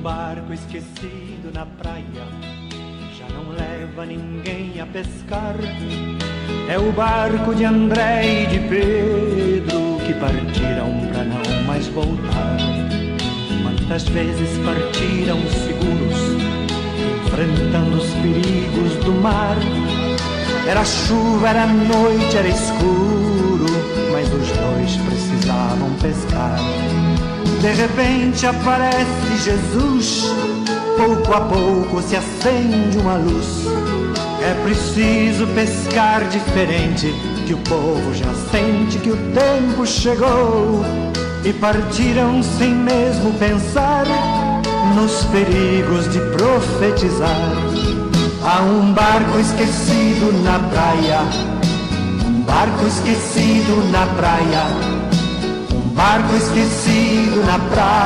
barco esquecido na praia já não leva ninguém a pescar. É o barco de André e de Pedro que partiram pra não mais voltar. Quantas vezes partiram seguros, enfrentando os perigos do mar. Era chuva, era noite, era escuro, mas os dois precisavam pescar. De repente aparece Jesus, pouco a pouco se acende uma luz. É preciso pescar diferente, que o povo já sente que o tempo chegou. E partiram sem mesmo pensar nos perigos de profetizar. Há um barco esquecido na praia, um barco esquecido na praia, um barco esquecido na praia.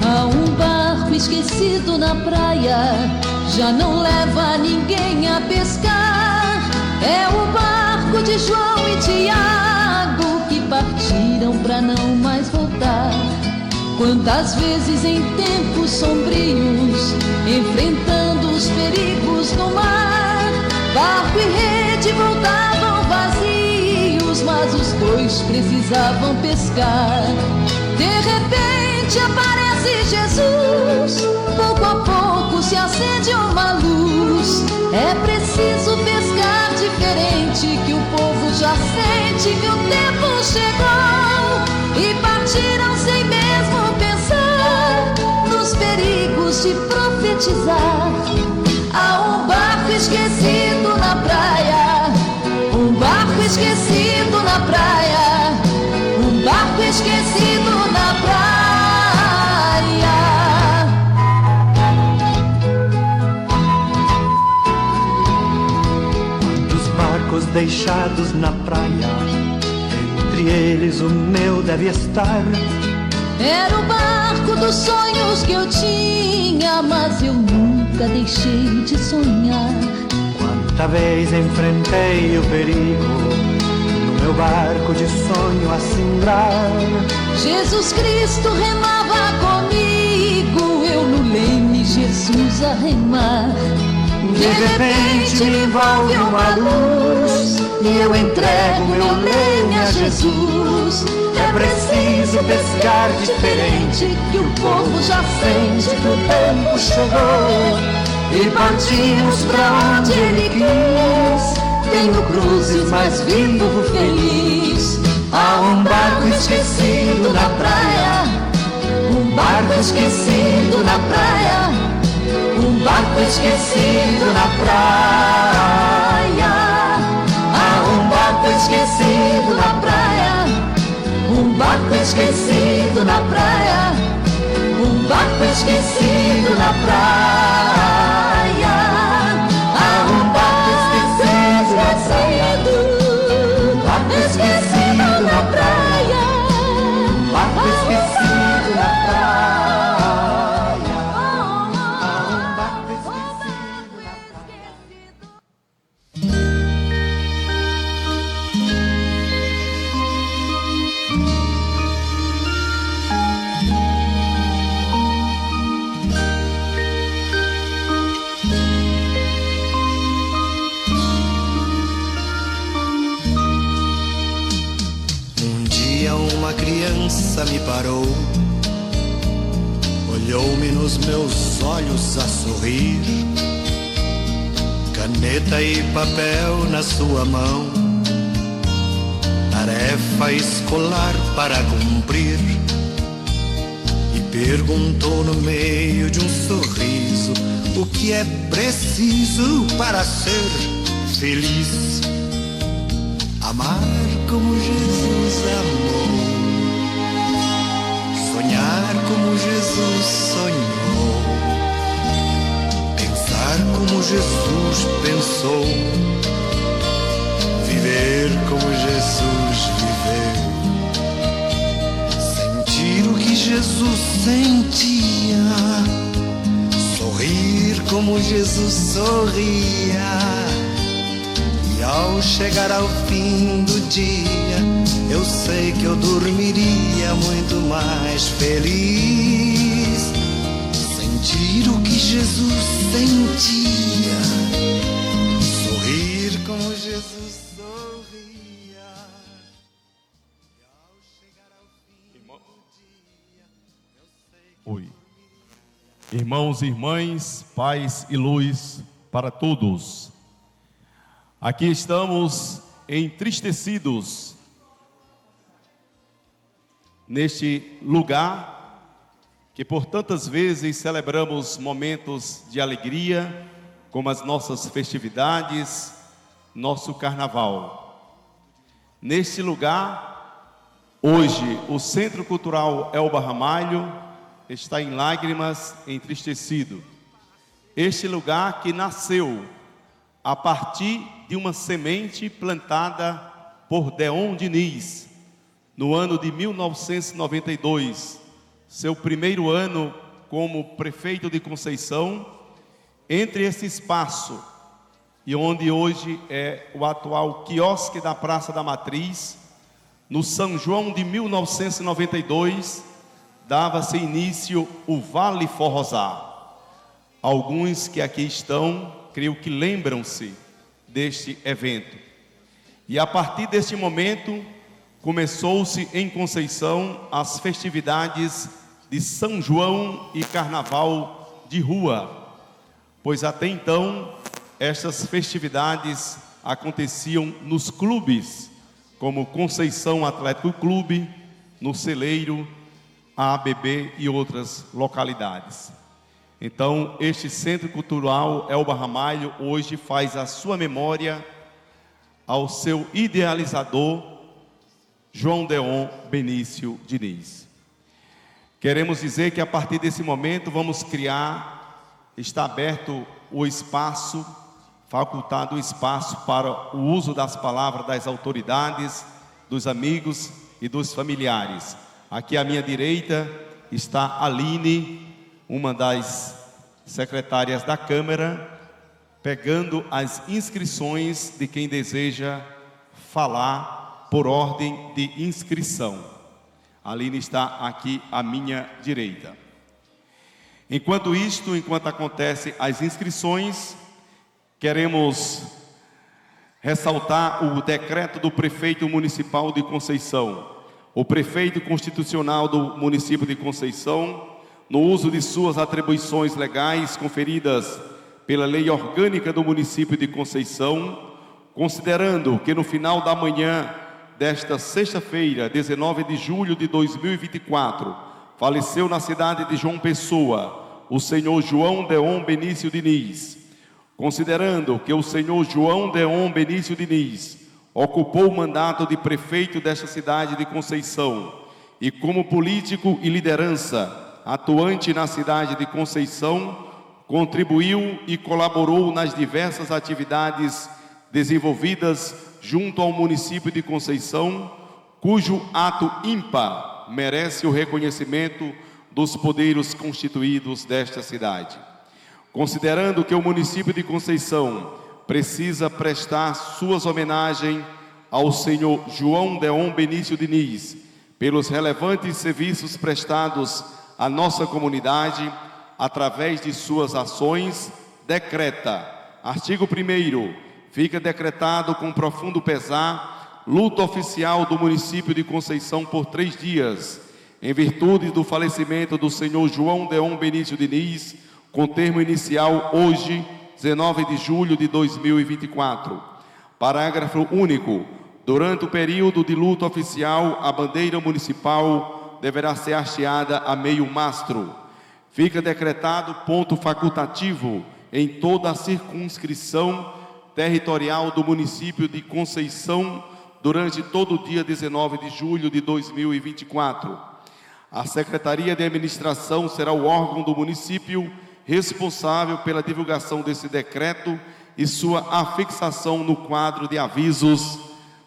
Há um barco esquecido na praia, já não leva ninguém a pescar. É o barco de João e Tiago que partiram pra não mais voltar. Quantas vezes em tempos sombrios, enfrentando os perigos no mar, barco e rede voltavam vazios, mas os dois precisavam pescar. De repente aparece Jesus, pouco a pouco se acende uma luz. É preciso pescar diferente, que o povo já sente que o tempo chegou. E partiram sem mesmo pensar nos perigos de profetizar. Há um barco esquecido na praia, um barco esquecido na praia, um barco esquecido na praia. Deixados na praia, entre eles o meu deve estar. Era o barco dos sonhos que eu tinha, mas eu nunca deixei de sonhar. Quanta vez enfrentei o perigo no meu barco de sonho a cimbrar. Jesus Cristo remava comigo, eu no leme, Jesus a remar. De repente me envolve uma luz e eu entrego meu leme a Jesus. É preciso pescar diferente, que o povo já sente que o tempo chegou. E partimos pra onde Ele quis, tenho cruzes, mas vivo feliz. Há um barco esquecido na praia, um barco esquecido na praia, um barco esquecido na praia. Há um barco esquecido na praia, um barco esquecido na praia, um barco esquecido na praia. Há um barco esquecido na praia, um barco esquecido na praia, um barco esquecido na praia. Me parou, olhou-me nos meus olhos a sorrir, caneta e papel na sua mão, tarefa escolar para cumprir, e perguntou no meio de um sorriso o que é preciso para ser feliz. Amar como Jesus amou, sonhar como Jesus sonhou, pensar como Jesus pensou, viver como Jesus viveu, sentir o que Jesus sentia, sorrir como Jesus sorria, e ao chegar ao fim do dia, eu sei que eu dormiria muito mais feliz. Sentir o que Jesus sentia, sorrir como Jesus sorria. E ao chegar ao fim do dia, eu sei que Oi. Irmãos e irmãs, paz e luz para todos. Aqui estamos entristecidos neste lugar que por tantas vezes celebramos momentos de alegria, como as nossas festividades, nosso carnaval. Neste lugar, hoje, o Centro Cultural Elba Ramalho está em lágrimas, entristecido. Este lugar que nasceu a partir de uma semente plantada por Deon Diniz, no ano de 1992, seu primeiro ano como prefeito de Conceição, entre esse espaço e onde hoje é o atual quiosque da Praça da Matriz, no São João de 1992, dava-se início o Vale Forrozá. Alguns que aqui estão, creio que lembram-se deste evento. E a partir deste momento, começou-se em Conceição as festividades de São João e Carnaval de rua, pois até então estas festividades aconteciam nos clubes, como Conceição Atlético Clube, no Celeiro, a ABB e outras localidades. Então, este Centro Cultural Elba Ramalho hoje faz a sua memória ao seu idealizador, João Deon Benício Diniz. Queremos dizer que a partir desse momento vamos criar, está aberto o espaço, facultado o espaço para o uso das palavras das autoridades, dos amigos e dos familiares. Aqui à minha direita está a Aline, uma das secretárias da Câmara, pegando as inscrições de quem deseja falar por ordem de inscrição. A Aline está aqui à minha direita. Enquanto acontecem as inscrições, queremos ressaltar o decreto do prefeito municipal de Conceição. O prefeito constitucional do município de Conceição, no uso de suas atribuições legais conferidas pela lei orgânica do município de Conceição, considerando que no final da manhã desta sexta-feira, 19 de julho de 2024, faleceu na cidade de João Pessoa o senhor João Deon Benício Diniz. Considerando que o senhor João Deon Benício Diniz ocupou o mandato de prefeito desta cidade de Conceição e como político e liderança atuante na cidade de Conceição, contribuiu e colaborou nas diversas atividades desenvolvidas junto ao município de Conceição, cujo ato ímpar merece o reconhecimento dos poderes constituídos desta cidade. Considerando que o município de Conceição precisa prestar suas homenagens ao senhor João Deon Benício Diniz pelos relevantes serviços prestados à nossa comunidade através de suas ações, decreta, artigo 1º, fica decretado com profundo pesar, luto oficial do município de Conceição por 3 dias, em virtude do falecimento do senhor João Deon Benício Diniz, com termo inicial hoje, 19 de julho de 2024. Parágrafo único. Durante o período de luto oficial, a bandeira municipal deverá ser hasteada a meio mastro. Fica decretado ponto facultativo em toda a circunscrição territorial do município de Conceição durante todo o dia 19 de julho de 2024. A Secretaria de Administração será o órgão do município responsável pela divulgação desse decreto e sua afixação no quadro de avisos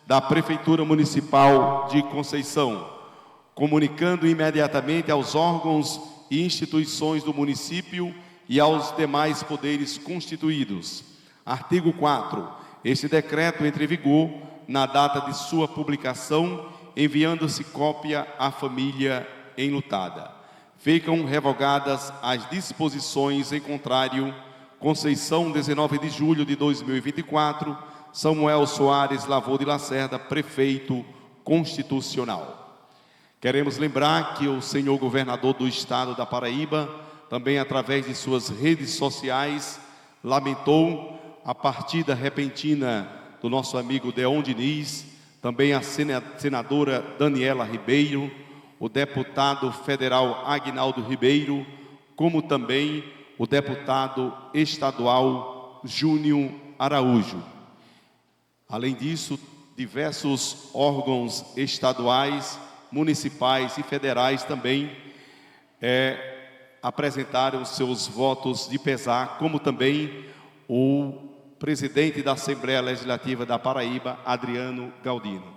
da Prefeitura Municipal de Conceição, comunicando imediatamente aos órgãos e instituições do município e aos demais poderes constituídos. Artigo 4. Este decreto entra em vigor na data de sua publicação, enviando-se cópia à família enlutada. Ficam revogadas as disposições em contrário. Conceição, 19 de julho de 2024, Samuel Soares Lavor de Lacerda, prefeito constitucional. Queremos lembrar que o senhor governador do estado da Paraíba, também através de suas redes sociais, lamentou a partida repentina do nosso amigo Deon Diniz, também a senadora Daniela Ribeiro, o deputado federal Aguinaldo Ribeiro, como também o deputado estadual Júnior Araújo. Além disso, diversos órgãos estaduais, municipais e federais também apresentaram seus votos de pesar, como também o presidente da Assembleia Legislativa da Paraíba, Adriano Galdino.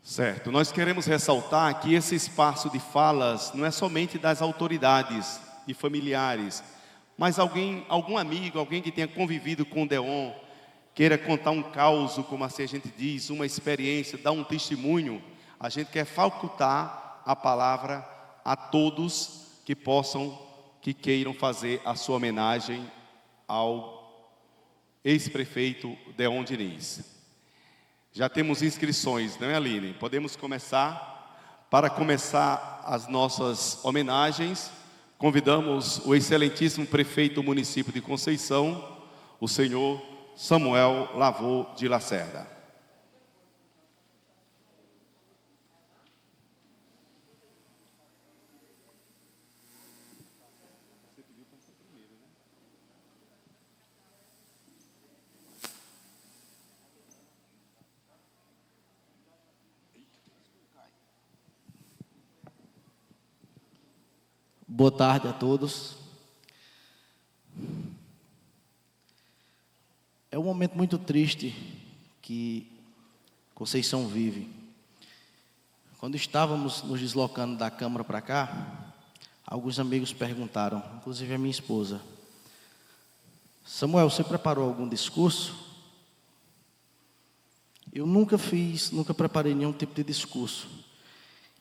Certo, nós queremos ressaltar que esse espaço de falas não é somente das autoridades e familiares, mas algum amigo, alguém que tenha convivido com o Deon, queira contar um caos, como assim a gente diz, uma experiência, dar um testemunho, a gente quer facultar a palavra a todos que queiram fazer a sua homenagem ao ex-prefeito Deon Diniz. Já temos inscrições, não é, Aline? Podemos começar. Para começar as nossas homenagens, convidamos o excelentíssimo prefeito do município de Conceição, o senhor Samuel Lavor de Lacerda. Boa tarde a todos. É um momento muito triste que Conceição vive. Quando estávamos nos deslocando da Câmara para cá, alguns amigos perguntaram, inclusive a minha esposa: Samuel, você preparou algum discurso? Eu nunca preparei nenhum tipo de discurso.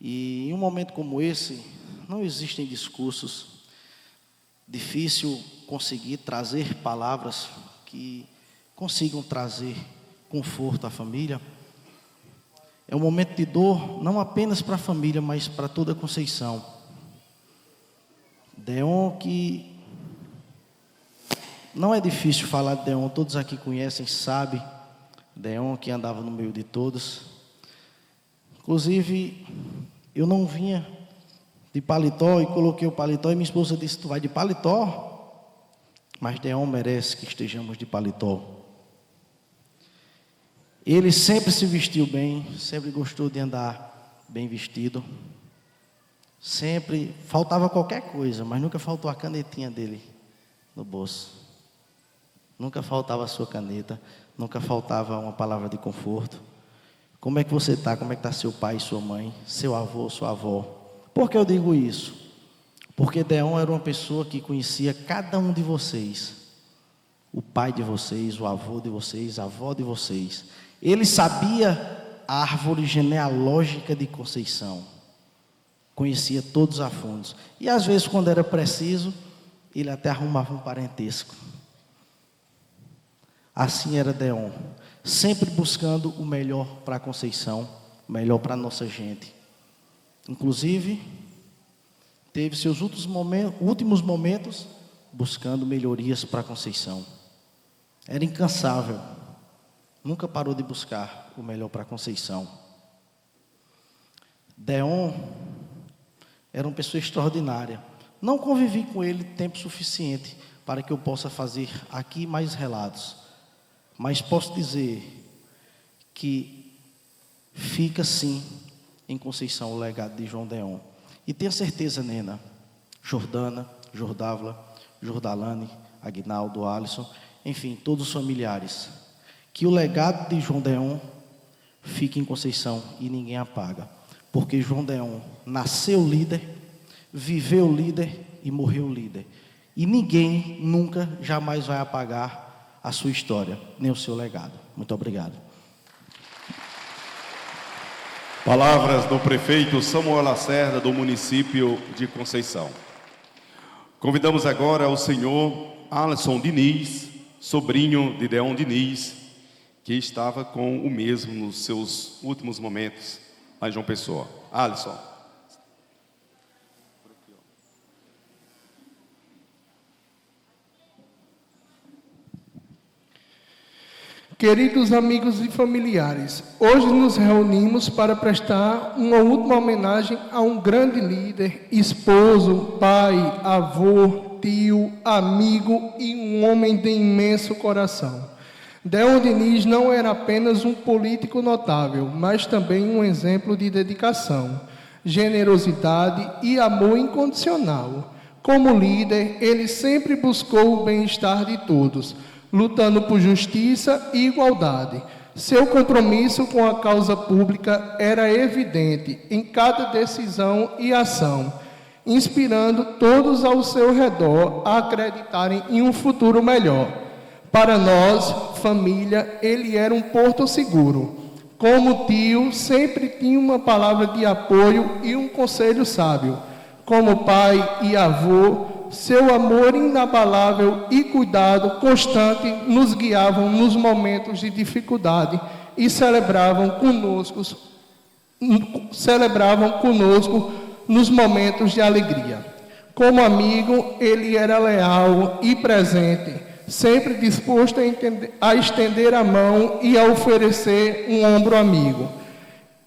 E em um momento como esse, não existem discursos. Difícil conseguir trazer palavras que consigam trazer conforto à família. É um momento de dor, não apenas para a família, mas para toda a Conceição. Deon, que não é difícil falar de Deon, todos aqui conhecem, sabem. Deon, que andava no meio de todos. Inclusive, eu não vinha de paletó e coloquei o paletó e minha esposa disse: tu vai de paletó? Mas Deon merece que estejamos de paletó. Ele sempre se vestiu bem, sempre gostou de andar bem vestido. Sempre faltava qualquer coisa, mas nunca faltou a canetinha dele no bolso. Nunca faltava a sua caneta, nunca faltava uma palavra de conforto. Como é que você está? Como é que está seu pai e sua mãe, seu avô, sua avó? Por que eu digo isso? Porque Deon era uma pessoa que conhecia cada um de vocês. O pai de vocês, o avô de vocês, a avó de vocês. Ele sabia a árvore genealógica de Conceição. Conhecia todos a fundo. E às vezes, quando era preciso, ele até arrumava um parentesco. Assim era Deon, sempre buscando o melhor para a Conceição, o melhor para a nossa gente. Inclusive, teve seus últimos momentos buscando melhorias para a Conceição. Era incansável, nunca parou de buscar o melhor para a Conceição. Deon era uma pessoa extraordinária. Não convivi com ele tempo suficiente para que eu possa fazer aqui mais relatos. Mas posso dizer que fica sim em Conceição o legado de João Deon. E tenha certeza, Nena, Jordana, Jordávila, Jordalane, Aguinaldo, Alisson, enfim, todos os familiares. Que o legado de João Deon fique em Conceição e ninguém apaga. Porque João Deon nasceu líder, viveu líder e morreu líder. E ninguém nunca, jamais vai apagar a sua história, nem o seu legado. Muito obrigado. Palavras do prefeito Samuel Lacerda, do município de Conceição. Convidamos agora o senhor Alisson Diniz, sobrinho de Deon Diniz, que estava com o mesmo nos seus últimos momentos lá em João Pessoa. Alisson. Queridos amigos e familiares, hoje nos reunimos para prestar uma última homenagem a um grande líder, esposo, pai, avô, tio, amigo e um homem de imenso coração. Deon Diniz não era apenas um político notável, mas também um exemplo de dedicação, generosidade e amor incondicional. Como líder, ele sempre buscou o bem-estar de todos, lutando por justiça e igualdade. Seu compromisso com a causa pública era evidente em cada decisão e ação, inspirando todos ao seu redor a acreditarem em um futuro melhor. Para nós, família, ele era um porto seguro. Como tio, sempre tinha uma palavra de apoio e um conselho sábio. Como pai e avô, seu amor inabalável e cuidado constante nos guiavam nos momentos de dificuldade e celebravam conosco nos momentos de alegria. Como amigo, ele era leal e presente, sempre disposto a estender a mão e a oferecer um ombro amigo.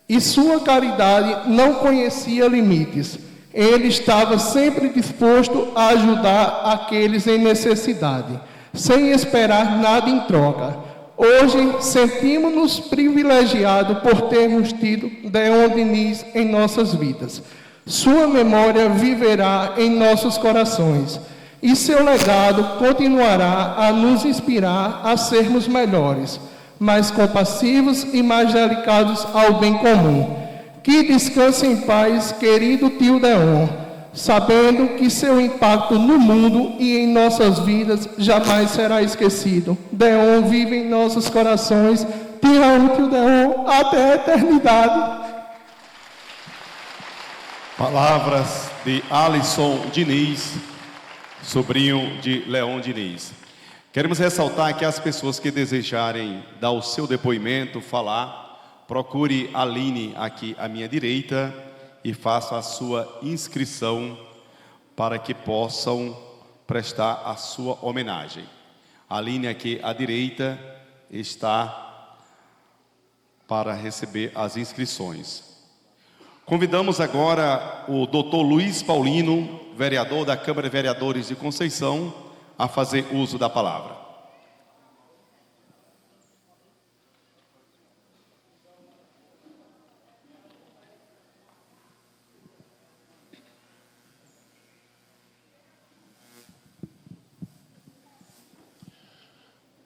E sua caridade não conhecia limites. Ele estava sempre disposto a ajudar aqueles em necessidade, sem esperar nada em troca. Hoje, sentimos-nos privilegiados por termos tido Deon Diniz em nossas vidas. Sua memória viverá em nossos corações e seu legado continuará a nos inspirar a sermos melhores, mais compassivos e mais delicados ao bem comum. Que descanse em paz, querido tio Deon, sabendo que seu impacto no mundo e em nossas vidas jamais será esquecido. Deon vive em nossos corações. Te amo, tio Deon, até a eternidade. Palavras de Alisson Diniz, sobrinho de Leon Diniz. Queremos ressaltar que as pessoas que desejarem dar o seu depoimento, falar, procure a Aline aqui à minha direita e faça a sua inscrição para que possam prestar a sua homenagem. A Aline aqui à direita está para receber as inscrições. Convidamos agora o Dr. Luiz Paulino, vereador da Câmara de Vereadores de Conceição, a fazer uso da palavra.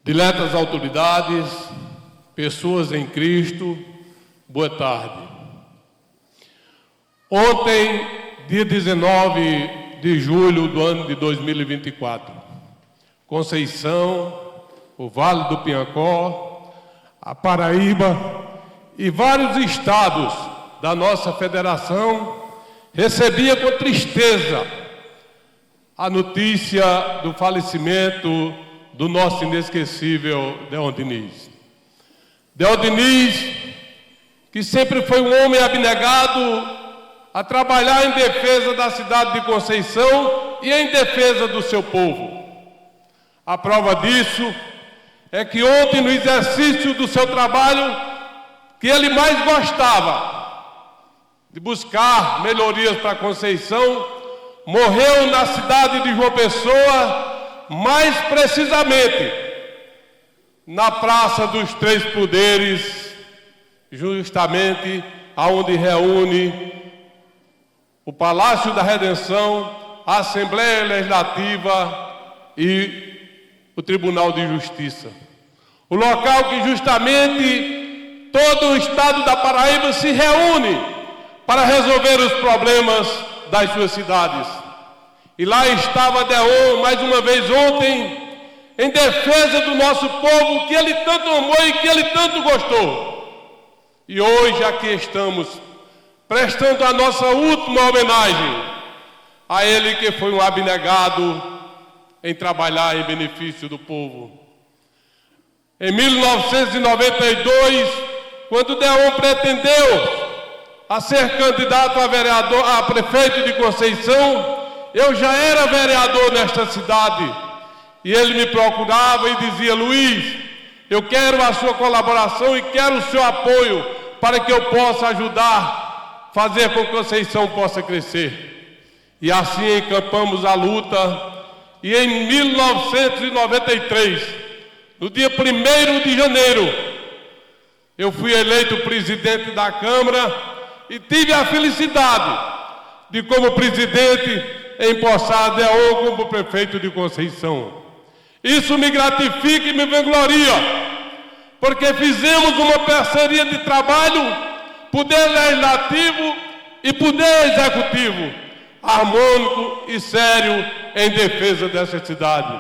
Diletas autoridades, pessoas em Cristo, boa tarde. Ontem, dia 19 de julho do ano de 2024, Conceição, o Vale do Piancó, a Paraíba e vários estados da nossa federação recebia com tristeza a notícia do falecimento do nosso inesquecível Deon Diniz. Deon Diniz, que sempre foi um homem abnegado a trabalhar em defesa da cidade de Conceição e em defesa do seu povo. A prova disso é que ontem, no exercício do seu trabalho, que ele mais gostava de buscar melhorias para Conceição, morreu na cidade de João Pessoa, mais precisamente na Praça dos Três Poderes, justamente aonde reúne o Palácio da Redenção, a Assembleia Legislativa e o Tribunal de Justiça. O local que justamente todo o estado da Paraíba se reúne para resolver os problemas das suas cidades. E lá estava Deon, mais uma vez ontem, em defesa do nosso povo, que ele tanto amou e que ele tanto gostou. E hoje aqui estamos, prestando a nossa última homenagem a ele que foi um abnegado em trabalhar em benefício do povo. Em 1992, quando Deon pretendeu a ser candidato a vereador, a prefeito de Conceição, eu já era vereador nesta cidade. E ele me procurava e dizia: Luiz, eu quero a sua colaboração e quero o seu apoio para que eu possa ajudar, fazer com que Conceição possa crescer. E assim encampamos a luta. E em 1993, no dia 1º de janeiro, eu fui eleito presidente da Câmara e tive a felicidade de, como presidente, empossar Deon como prefeito de Conceição. Isso me gratifica e me vangloria, porque fizemos uma parceria de trabalho, poder legislativo e poder executivo, harmônico e sério em defesa dessa cidade.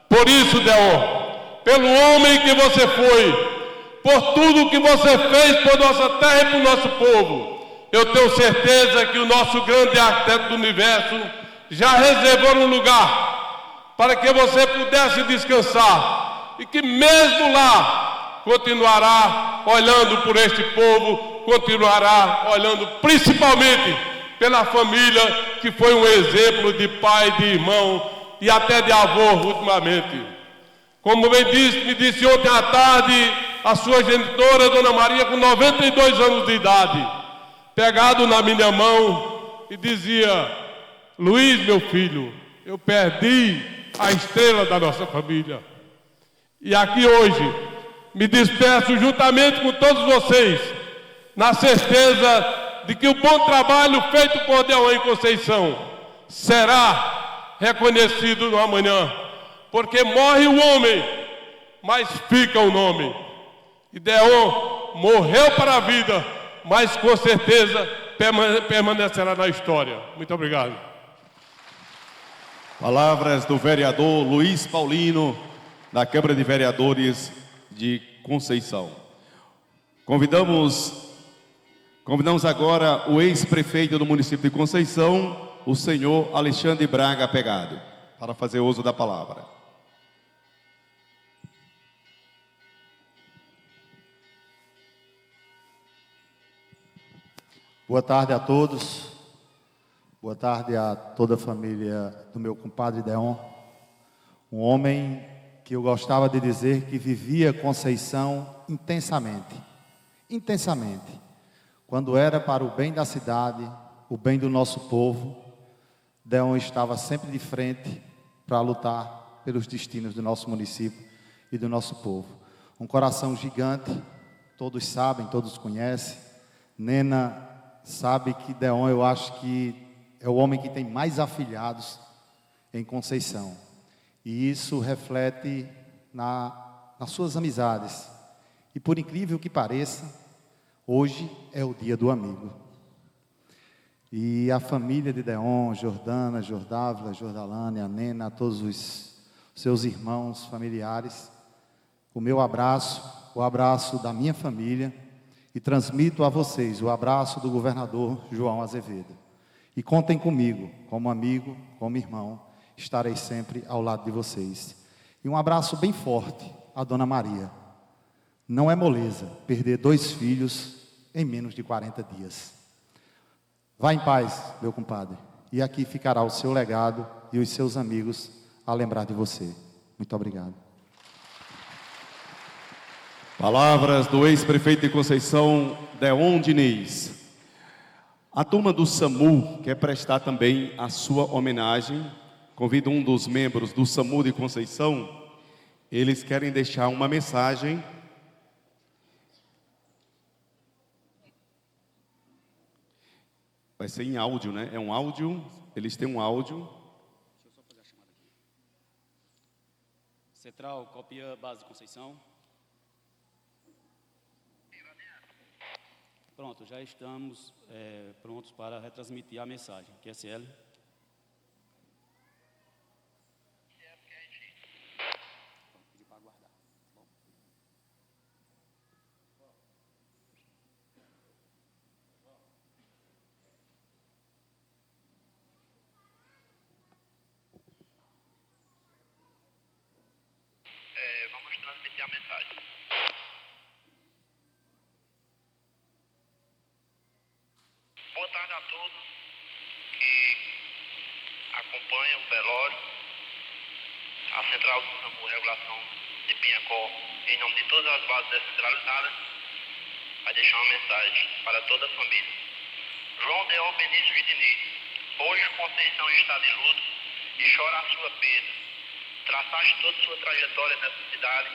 Por isso, Deon, pelo homem que você foi, por tudo que você fez por nossa terra e por nosso povo, eu tenho certeza que o nosso grande arquiteto do universo já reservou um lugar para que você pudesse descansar e que mesmo lá continuará olhando por este povo, continuará olhando principalmente pela família que foi um exemplo de pai, de irmão e até de avô ultimamente. Como me disse ontem à tarde a sua genitora, Dona Maria, com 92 anos de idade, pegado na minha mão e dizia: Luiz, meu filho, eu perdi a estrela da nossa família. E aqui hoje me despeço juntamente com todos vocês, na certeza de que o bom trabalho feito por Deon em Conceição será reconhecido no amanhã, porque morre o homem, mas fica o nome. E Deon morreu para a vida, mas com certeza permanecerá na história. Muito obrigado. Palavras do vereador Luiz Paulino, da Câmara de Vereadores de Conceição. Convidamos agora o ex-prefeito do município de Conceição, o senhor Alexandre Braga Pegado, para fazer uso da palavra. Boa tarde a todos. Boa tarde a toda a família do meu compadre Deon. Um homem que eu gostava de dizer que vivia Conceição intensamente. Intensamente. Quando era para o bem da cidade, o bem do nosso povo, Deon estava sempre de frente para lutar pelos destinos do nosso município e do nosso povo. Um coração gigante, todos sabem, todos conhecem. Nena sabe que Deon, eu acho que é o homem que tem mais afilhados em Conceição. E isso reflete nas suas amizades. E por incrível que pareça, hoje é o dia do amigo. E a família de Deon, Jordana, Jordávila, Jordalane, a Nena, todos os seus irmãos, familiares, o meu abraço, o abraço da minha família, e transmito a vocês o abraço do governador João Azevedo. E contem comigo, como amigo, como irmão, estarei sempre ao lado de vocês. E um abraço bem forte à Dona Maria. Não é moleza perder 2 filhos em menos de 40 dias. Vá em paz, meu compadre, e aqui ficará o seu legado e os seus amigos a lembrar de você. Muito obrigado. Palavras do ex-prefeito de Conceição, Deon Diniz. A turma do SAMU quer prestar também a sua homenagem. Convido um dos membros do SAMU de Conceição. Eles querem deixar uma mensagem. Vai ser em áudio, né? É um áudio. Eles têm um áudio. Central, copia base de Conceição. Pronto, já estamos prontos para retransmitir a mensagem. QSL. Vamos transmitir a mensagem. Boa tarde a todos que acompanham o velório, a Central do SAMU Regulação de Pinhacó, em nome de todas as bases descentralizadas, vai deixar uma mensagem para toda a família. João Deon Benício de Diniz, hoje Conceição está de luto e chora a sua perda. Traçaste toda a sua trajetória nessa cidade,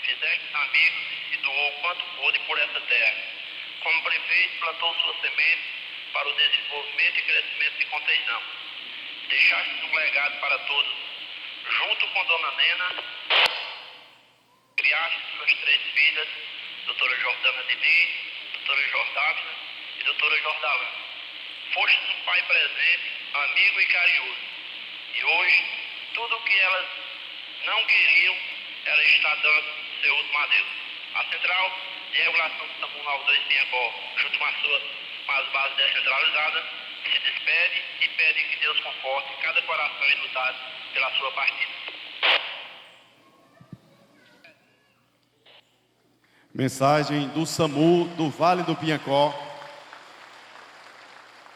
fizeste amigos e se doou quanto pôde por essa terra. Como prefeito, plantou sua semente para o desenvolvimento e crescimento de Conceição. Deixaste um legado para todos. Junto com Dona Nena, criaste suas 3 filhas, doutora Jordana Diniz, doutora Jordávila e doutora Jordalã. Foste um pai presente, amigo e carinhoso. E hoje, tudo o que elas não queriam, ela está dando seu último adeus. A Central de Regulação do SAMU 92 Pinhacó, junto com as bases descentralizadas, se despede e pede que Deus conforte cada coração enlutado pela sua partida. Mensagem do SAMU do Vale do Pinhacó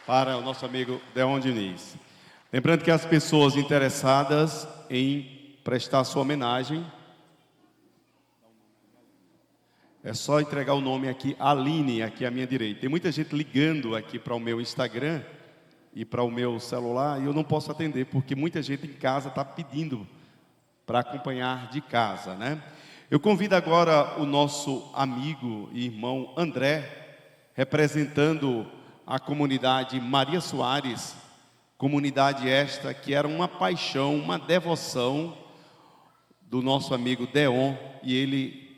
para o nosso amigo Deon Diniz. Lembrando que as pessoas interessadas em prestar sua homenagem, é só entregar o nome aqui, Aline, aqui à minha direita. Tem muita gente ligando aqui para o meu Instagram e para o meu celular, e eu não posso atender, porque muita gente em casa está pedindo para acompanhar de casa, né? Eu convido agora o nosso amigo e irmão André, representando a comunidade Maria Soares, comunidade esta que era uma paixão, uma devoção do nosso amigo Deon, e ele,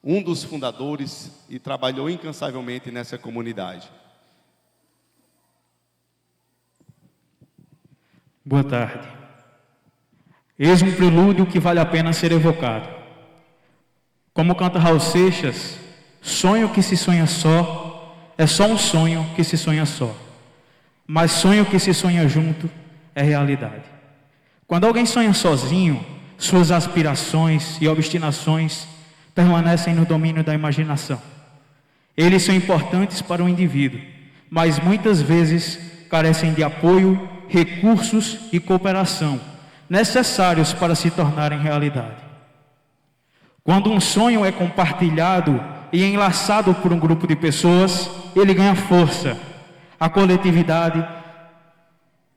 um dos fundadores, e trabalhou incansavelmente nessa comunidade. Boa tarde. Eis um prelúdio que vale a pena ser evocado. Como canta Raul Seixas, sonho que se sonha só, é só um sonho que se sonha só. Mas sonho que se sonha junto é realidade. Quando alguém sonha sozinho, suas aspirações e obstinações permanecem no domínio da imaginação. Eles são importantes para o indivíduo, mas muitas vezes carecem de apoio, recursos e cooperação necessários para se tornarem realidade. Quando um sonho é compartilhado e enlaçado por um grupo de pessoas, ele ganha força. A coletividade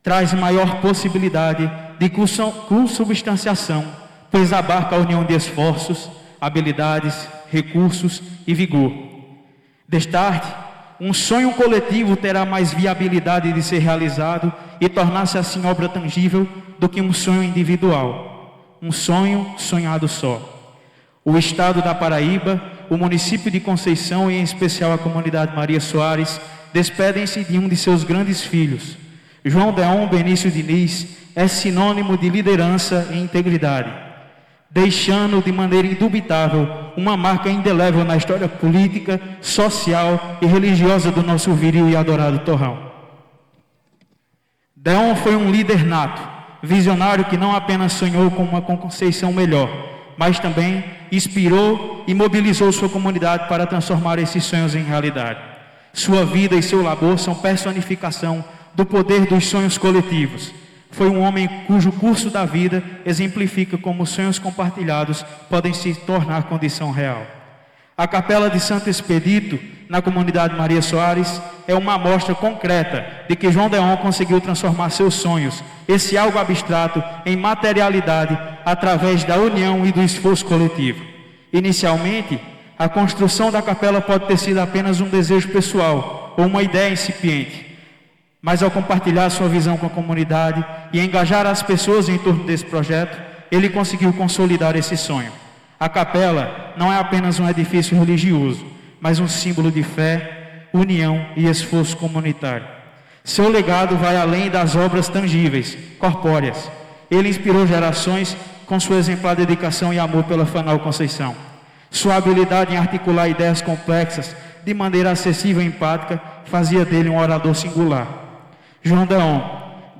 traz maior possibilidade de consubstanciação, pois abarca a união de esforços, habilidades, recursos e vigor. Destarte, um sonho coletivo terá mais viabilidade de ser realizado e tornar-se assim obra tangível do que um sonho individual, um sonho sonhado só. O estado da Paraíba, o município de Conceição e em especial a comunidade Maria Soares despedem-se de um de seus grandes filhos. João Deon Benício Diniz é sinônimo de liderança e integridade, deixando de maneira indubitável uma marca indelével na história política, social e religiosa do nosso viril e adorado Torrão. Deon foi um líder nato, visionário que não apenas sonhou com uma Conceição melhor, mas também inspirou e mobilizou sua comunidade para transformar esses sonhos em realidade. Sua vida e seu labor são personificação do poder dos sonhos coletivos. Foi um homem cujo curso da vida exemplifica como sonhos compartilhados podem se tornar condição real. A Capela de Santo Expedito, na comunidade Maria Soares, é uma amostra concreta de que João Deon conseguiu transformar seus sonhos, esse algo abstrato, em materialidade através da união e do esforço coletivo. Inicialmente, a construção da capela pode ter sido apenas um desejo pessoal ou uma ideia incipiente, mas ao compartilhar sua visão com a comunidade e engajar as pessoas em torno desse projeto, ele conseguiu consolidar esse sonho. A capela não é apenas um edifício religioso, mas um símbolo de fé, união e esforço comunitário. Seu legado vai além das obras tangíveis, corpóreas. Ele inspirou gerações com sua exemplar dedicação e amor pela Fanal Conceição. Sua habilidade em articular ideias complexas de maneira acessível e empática fazia dele um orador singular. João Deon,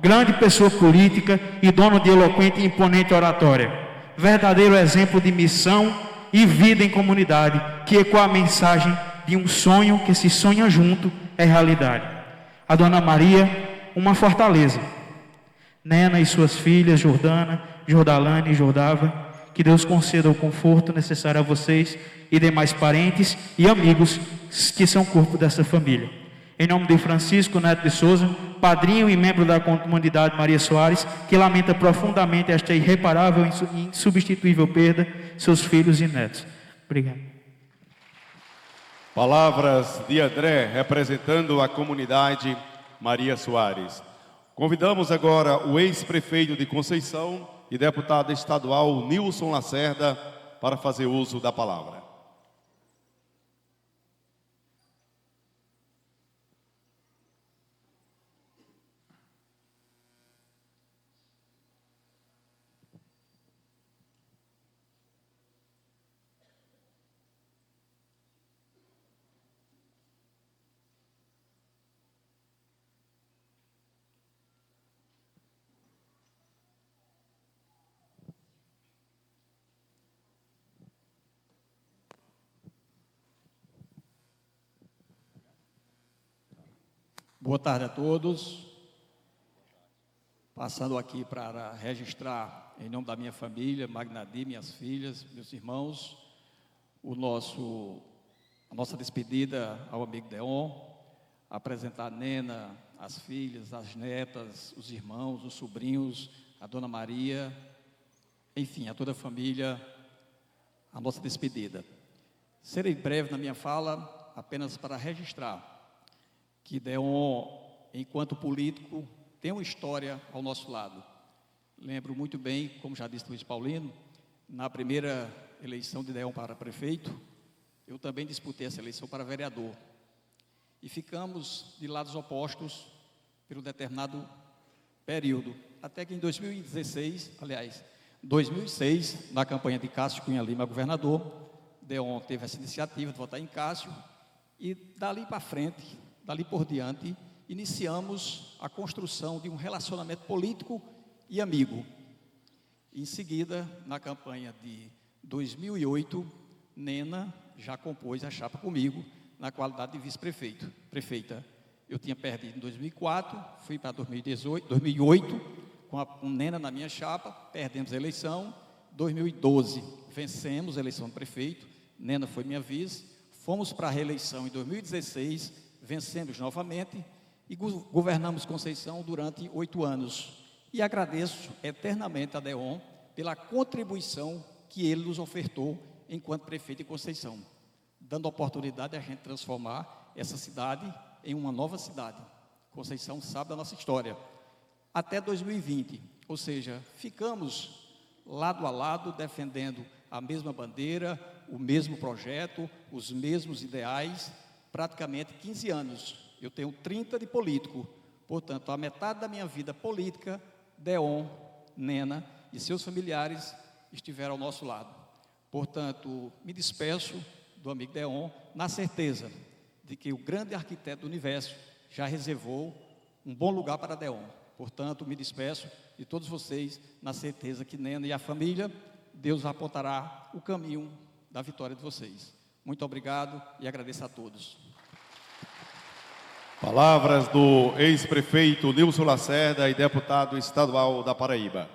grande pessoa política e dono de eloquente e imponente oratória, verdadeiro exemplo de missão e vida em comunidade, que ecoa a mensagem de um sonho que se sonha junto é realidade. A Dona Maria, uma fortaleza. Nena e suas filhas, Jordana, Jordalane e Jordava, que Deus conceda o conforto necessário a vocês e demais parentes e amigos que são corpo dessa família. Em nome de Francisco Neto de Souza, padrinho e membro da comunidade Maria Soares, que lamenta profundamente esta irreparável e insubstituível perda, seus filhos e netos. Obrigado. Palavras de André, representando a comunidade Maria Soares. Convidamos agora o ex-prefeito de Conceição e deputado estadual Nilson Lacerda para fazer uso da palavra. Boa tarde a todos. Passando aqui para registrar, em nome da minha família, Magnadi, minhas filhas, meus irmãos, a nossa despedida ao amigo Deon, apresentar a Nena, as filhas, as netas, os irmãos, os sobrinhos, a Dona Maria, enfim, a toda a família, a nossa despedida. Serei breve na minha fala, apenas para registrar que Deon, enquanto político, tem uma história ao nosso lado. Lembro muito bem, como já disse Luiz Paulino, na primeira eleição de Deon para prefeito, eu também disputei essa eleição para vereador. E ficamos de lados opostos por um determinado período. Até que em 2006, na campanha de Cássio Cunha Lima, governador, Deon teve essa iniciativa de votar em Cássio, e dali para frente, dali por diante, iniciamos a construção de um relacionamento político e amigo. Em seguida, na campanha de 2008, Nena já compôs a chapa comigo, na qualidade de vice-prefeita. Eu tinha perdido em 2004, fui para 2008, com Nena na minha chapa, perdemos a eleição. 2012, vencemos a eleição de prefeito, Nena foi minha vice, fomos para a reeleição em 2016, vencemos novamente e governamos Conceição durante 8 anos. E agradeço eternamente a Deon pela contribuição que ele nos ofertou enquanto prefeito de Conceição, dando a oportunidade de a gente transformar essa cidade em uma nova cidade. Conceição sabe da nossa história. Até 2020, ou seja, ficamos lado a lado defendendo a mesma bandeira, o mesmo projeto, os mesmos ideais, praticamente 15 anos. Eu tenho 30 de político, portanto, a metade da minha vida política, Deon, Nena e seus familiares estiveram ao nosso lado. Portanto, me despeço do amigo Deon, na certeza de que o grande arquiteto do universo já reservou um bom lugar para Deon. Portanto, me despeço de todos vocês, na certeza que Nena e a família, Deus apontará o caminho da vitória de vocês. Muito obrigado e agradeço a todos. Palavras do ex-prefeito Nilson Lacerda e deputado estadual da Paraíba.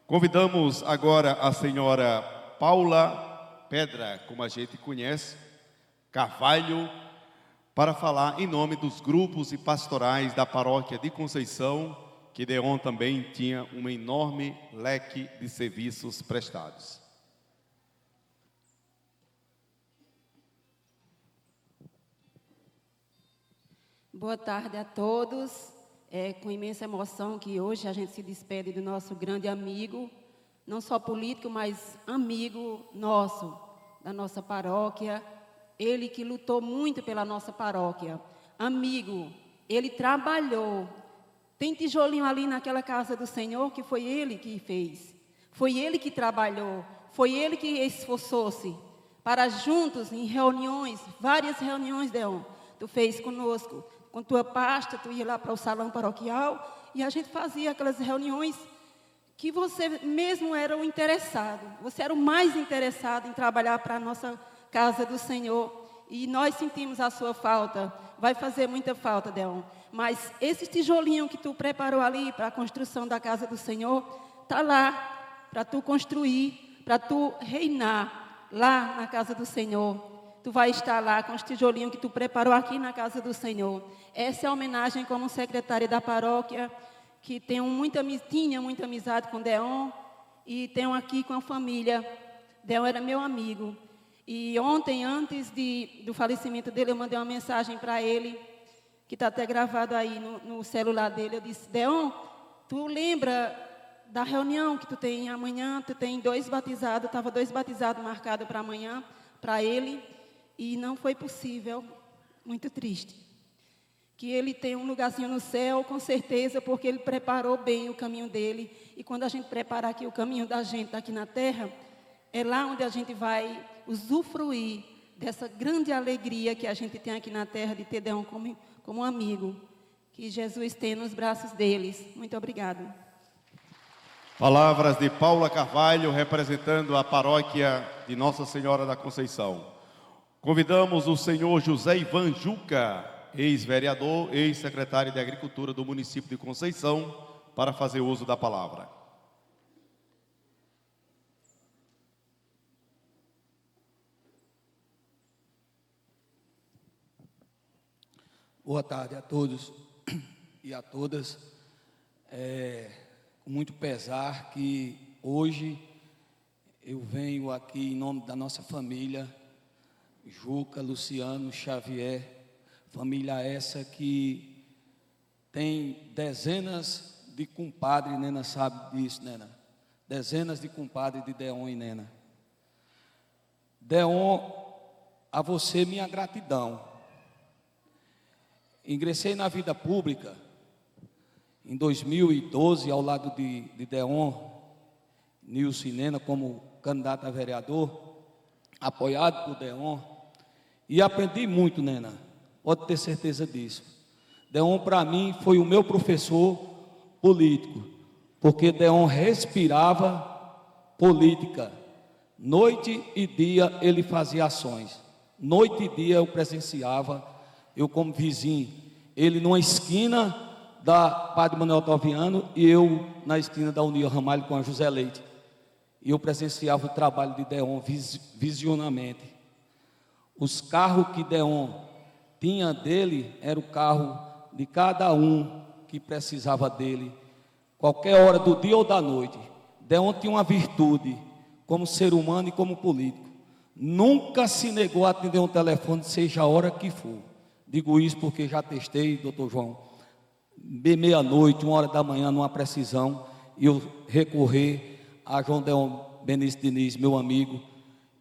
Convidamos agora a senhora Paula Pedra, como a gente conhece, Carvalho, para falar em nome dos grupos e pastorais da paróquia de Conceição, que Deon também tinha um enorme leque de serviços prestados. Boa tarde a todos. É com imensa emoção que hoje a gente se despede do nosso grande amigo, não só político, mas amigo nosso, da nossa paróquia. Ele que lutou muito pela nossa paróquia. Amigo, ele trabalhou. Tem tijolinho ali naquela casa do Senhor que foi ele que fez. Foi ele que trabalhou. Foi ele que esforçou-se para juntos, em reuniões, várias reuniões, Deon, tu fez conosco. Com tua pasta, tu ia lá para o salão paroquial e a gente fazia aquelas reuniões que você mesmo era o interessado. Você era o mais interessado em trabalhar para a nossa casa do Senhor. E nós sentimos a sua falta. Vai fazer muita falta, Deon. Mas esse tijolinho que tu preparou ali para a construção da casa do Senhor, está lá para tu construir, para tu reinar lá na casa do Senhor. Tu vai estar lá com os tijolinhos que tu preparou aqui na casa do Senhor. Essa é a homenagem como secretária da paróquia, que tinha muita amizade com Deon e tenho aqui com a família. Deon era meu amigo. E ontem, antes do falecimento dele, eu mandei uma mensagem para ele, que está até gravado aí no celular dele. Eu disse: Deon, tu lembra da reunião que tu tem amanhã? Tu tem 2 batizados, estava 2 batizados marcados para amanhã, para ele, e não foi possível. Muito triste. Que ele tem um lugarzinho no céu, com certeza, porque ele preparou bem o caminho dele. E quando a gente prepara aqui o caminho da gente aqui na terra, é lá onde a gente vai usufruir dessa grande alegria que a gente tem aqui na terra, de ter Deon como amigo. Que Jesus tem nos braços deles. Muito obrigada. Palavras de Paula Carvalho, representando a paróquia de Nossa Senhora da Conceição. Convidamos o senhor José Ivan Juca, ex-vereador, ex-secretário de Agricultura do município de Conceição, para fazer uso da palavra. Boa tarde a todos e a todas. Com muito pesar que hoje eu venho aqui em nome da nossa família, Juca, Luciano, Xavier, família essa que tem dezenas de compadres, Nena sabe disso, Nena. Dezenas de compadres de Deon e Nena. Deon, a você minha gratidão. Ingressei na vida pública em 2012, ao lado de Deon, Nilson e Nena, como candidato a vereador, apoiado por Deon, e aprendi muito, Nena, pode ter certeza disso. Deon, para mim, foi o meu professor político, porque Deon respirava política. Noite e dia ele fazia ações. Noite e dia eu presenciava, eu como vizinho, ele numa esquina da Padre Manuel Otaviano e eu na esquina da União Ramalho com a José Leite. E eu presenciava o trabalho de Deon visionamente. Os carros que Deon tinha dele, era o carro de cada um que precisava dele, qualquer hora do dia ou da noite. Deon tinha uma virtude, como ser humano e como político. Nunca se negou a atender um telefone, seja a hora que for. Digo isso porque já testei, doutor João, meia-noite, 1h da manhã, numa precisão, e eu recorrer a João Deon Benício Diniz, meu amigo,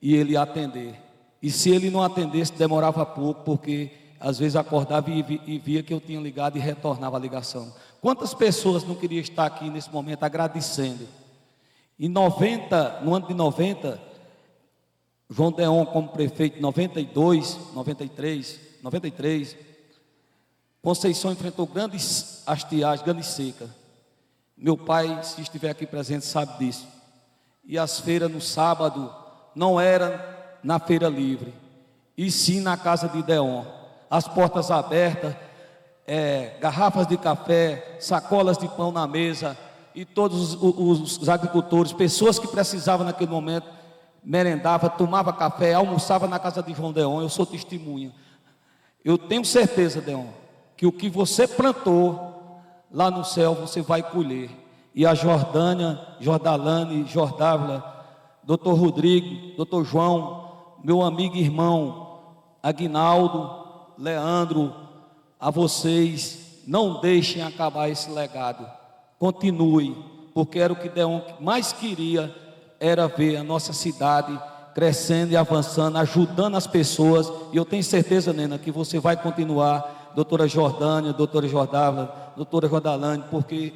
e ele atender. E se ele não atendesse, demorava pouco, porque às vezes acordava e via que eu tinha ligado e retornava a ligação. Quantas pessoas não queriam estar aqui nesse momento agradecendo? No ano de 90, João Deon como prefeito, 92, 93, Conceição enfrentou grandes hastiagens, grandes secas. Meu pai, se estiver aqui presente, sabe disso. E as feiras no sábado não eram na feira livre, e sim na casa de Deon. As portas abertas, garrafas de café, sacolas de pão na mesa, e todos os agricultores, pessoas que precisavam naquele momento, merendava, tomava café, almoçava na casa de João Deon. Eu sou testemunha. Eu tenho certeza, Deon, que o que você plantou lá no céu, você vai colher. E a Jordânia, Jordalane, Jordávila, doutor Rodrigo, doutor João, meu amigo e irmão Aguinaldo, Leandro, a vocês, não deixem acabar esse legado. Continue, porque era o que Deon mais queria, era ver a nossa cidade crescendo e avançando, ajudando as pessoas. E eu tenho certeza, Nena, que você vai continuar, doutora Jordânia, doutora Jordávila, doutora Jordalane, porque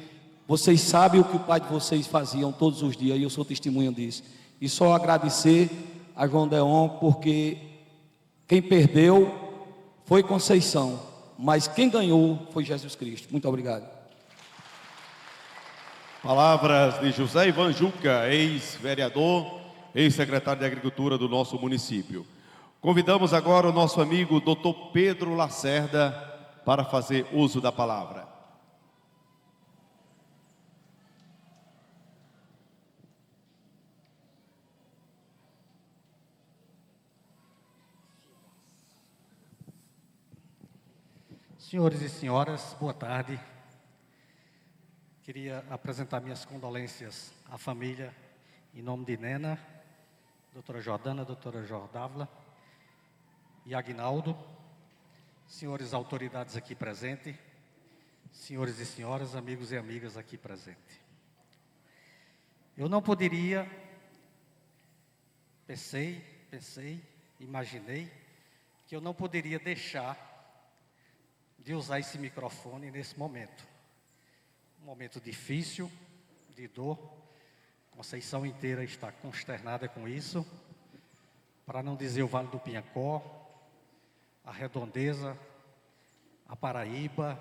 vocês sabem o que o pai de vocês faziam todos os dias, e eu sou testemunha disso. E só agradecer a João Deon, porque quem perdeu foi Conceição, mas quem ganhou foi Jesus Cristo. Muito obrigado. Palavras de José Ivan Juca, ex-vereador, ex-secretário de Agricultura do nosso município. Convidamos agora o nosso amigo Dr. Pedro Lacerda para fazer uso da palavra. Senhores e senhoras, boa tarde. Queria apresentar minhas condolências à família, em nome de Nena, doutora Jordana, doutora Jordávila e Aguinaldo, senhores autoridades aqui presentes, senhores e senhoras, amigos e amigas aqui presentes. Eu não poderia, imaginei que eu não poderia deixar de usar esse microfone nesse momento. Um momento difícil, de dor. Conceição inteira está consternada com isso. Para não dizer o Vale do Piancó, a Redondeza, a Paraíba,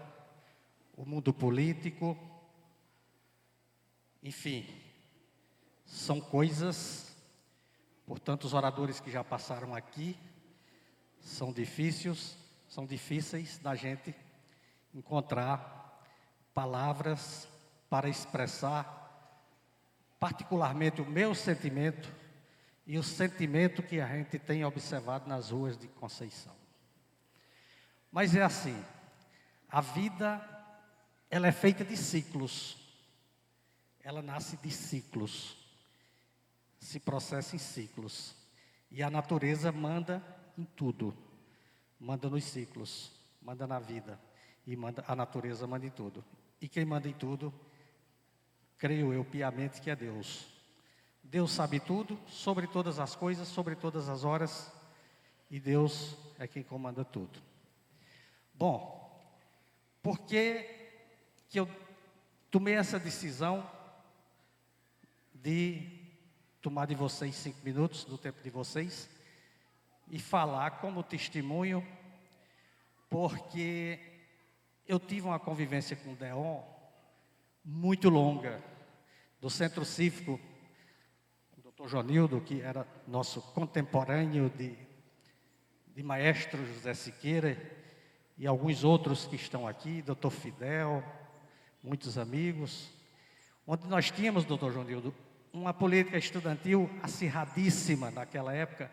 o mundo político. Enfim, são coisas, portanto, os oradores que já passaram aqui são difíceis da gente encontrar palavras para expressar particularmente o meu sentimento e o sentimento que a gente tem observado nas ruas de Conceição. Mas é assim, a vida, ela é feita de ciclos, ela nasce de ciclos, se processa em ciclos, e a natureza manda em tudo. Manda nos ciclos, manda na vida, e a natureza manda em tudo. E quem manda em tudo, creio eu piamente que é Deus. Deus sabe tudo, sobre todas as coisas, sobre todas as horas, e Deus é quem comanda tudo. Bom, por que eu tomei essa decisão de tomar de vocês 5 minutos, do tempo de vocês, e falar como testemunho, porque eu tive uma convivência com o Deon muito longa, do Centro Cívico, o doutor Jonildo, que era nosso contemporâneo de maestro José Siqueira, e alguns outros que estão aqui, doutor Fidel, muitos amigos, onde nós tínhamos, doutor Jonildo, uma política estudantil acirradíssima naquela época,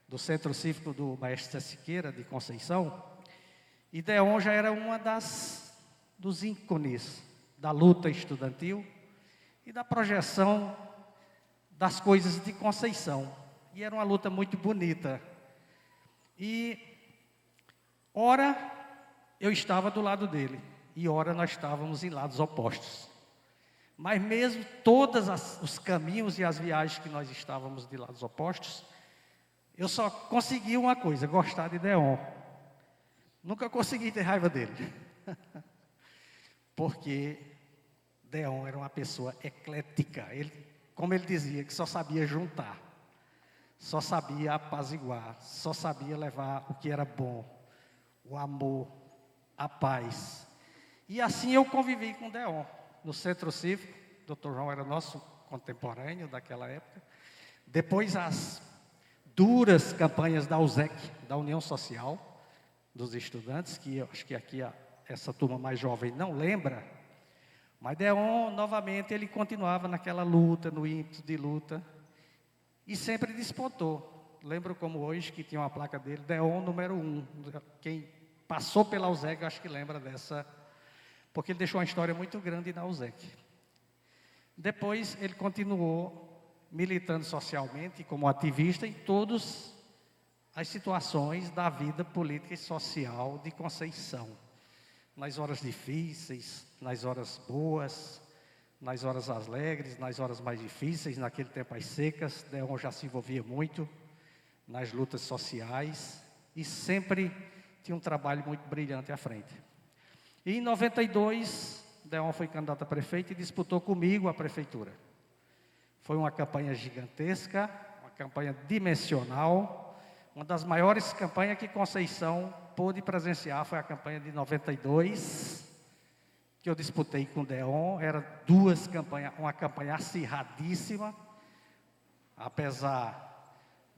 do Centro Cívico do Maestro José Siqueira, de Conceição, e Deon já era uma dos ícones da luta estudantil e da projeção das coisas de Conceição. E era uma luta muito bonita. E, ora, eu estava do lado dele, e ora nós estávamos em lados opostos. Mas mesmo todos os caminhos e as viagens que nós estávamos de lados opostos, eu só consegui uma coisa, gostar de Deon. Nunca consegui ter raiva dele. Porque Deon era uma pessoa eclética. Como ele dizia, que só sabia juntar. Só sabia apaziguar. Só sabia levar o que era bom. O amor, a paz. E assim eu convivi com Deon. No Centro Cívico, o Dr. João era nosso contemporâneo daquela época. Depois as duras campanhas da USEC, da União Social dos Estudantes, que eu acho que aqui essa turma mais jovem não lembra, mas Deon, novamente, ele continuava naquela luta, no ímpeto de luta, e sempre despontou. Lembro como hoje, que tinha uma placa dele, Deon número 1. Quem passou pela USEC, acho que lembra dessa, porque ele deixou uma história muito grande na USEC. Depois, ele continuou militando socialmente, como ativista, em todas as situações da vida política e social de Conceição. Nas horas difíceis, nas horas boas, nas horas alegres, nas horas mais difíceis, naquele tempo as secas. Deon já se envolvia muito nas lutas sociais e sempre tinha um trabalho muito brilhante à frente. E em 92, Deon foi candidato a prefeito e disputou comigo a prefeitura. Foi uma campanha gigantesca, uma campanha dimensional, uma das maiores campanhas que Conceição pôde presenciar foi a campanha de 92, que eu disputei com o Deon. Era duas campanhas, uma campanha acirradíssima, apesar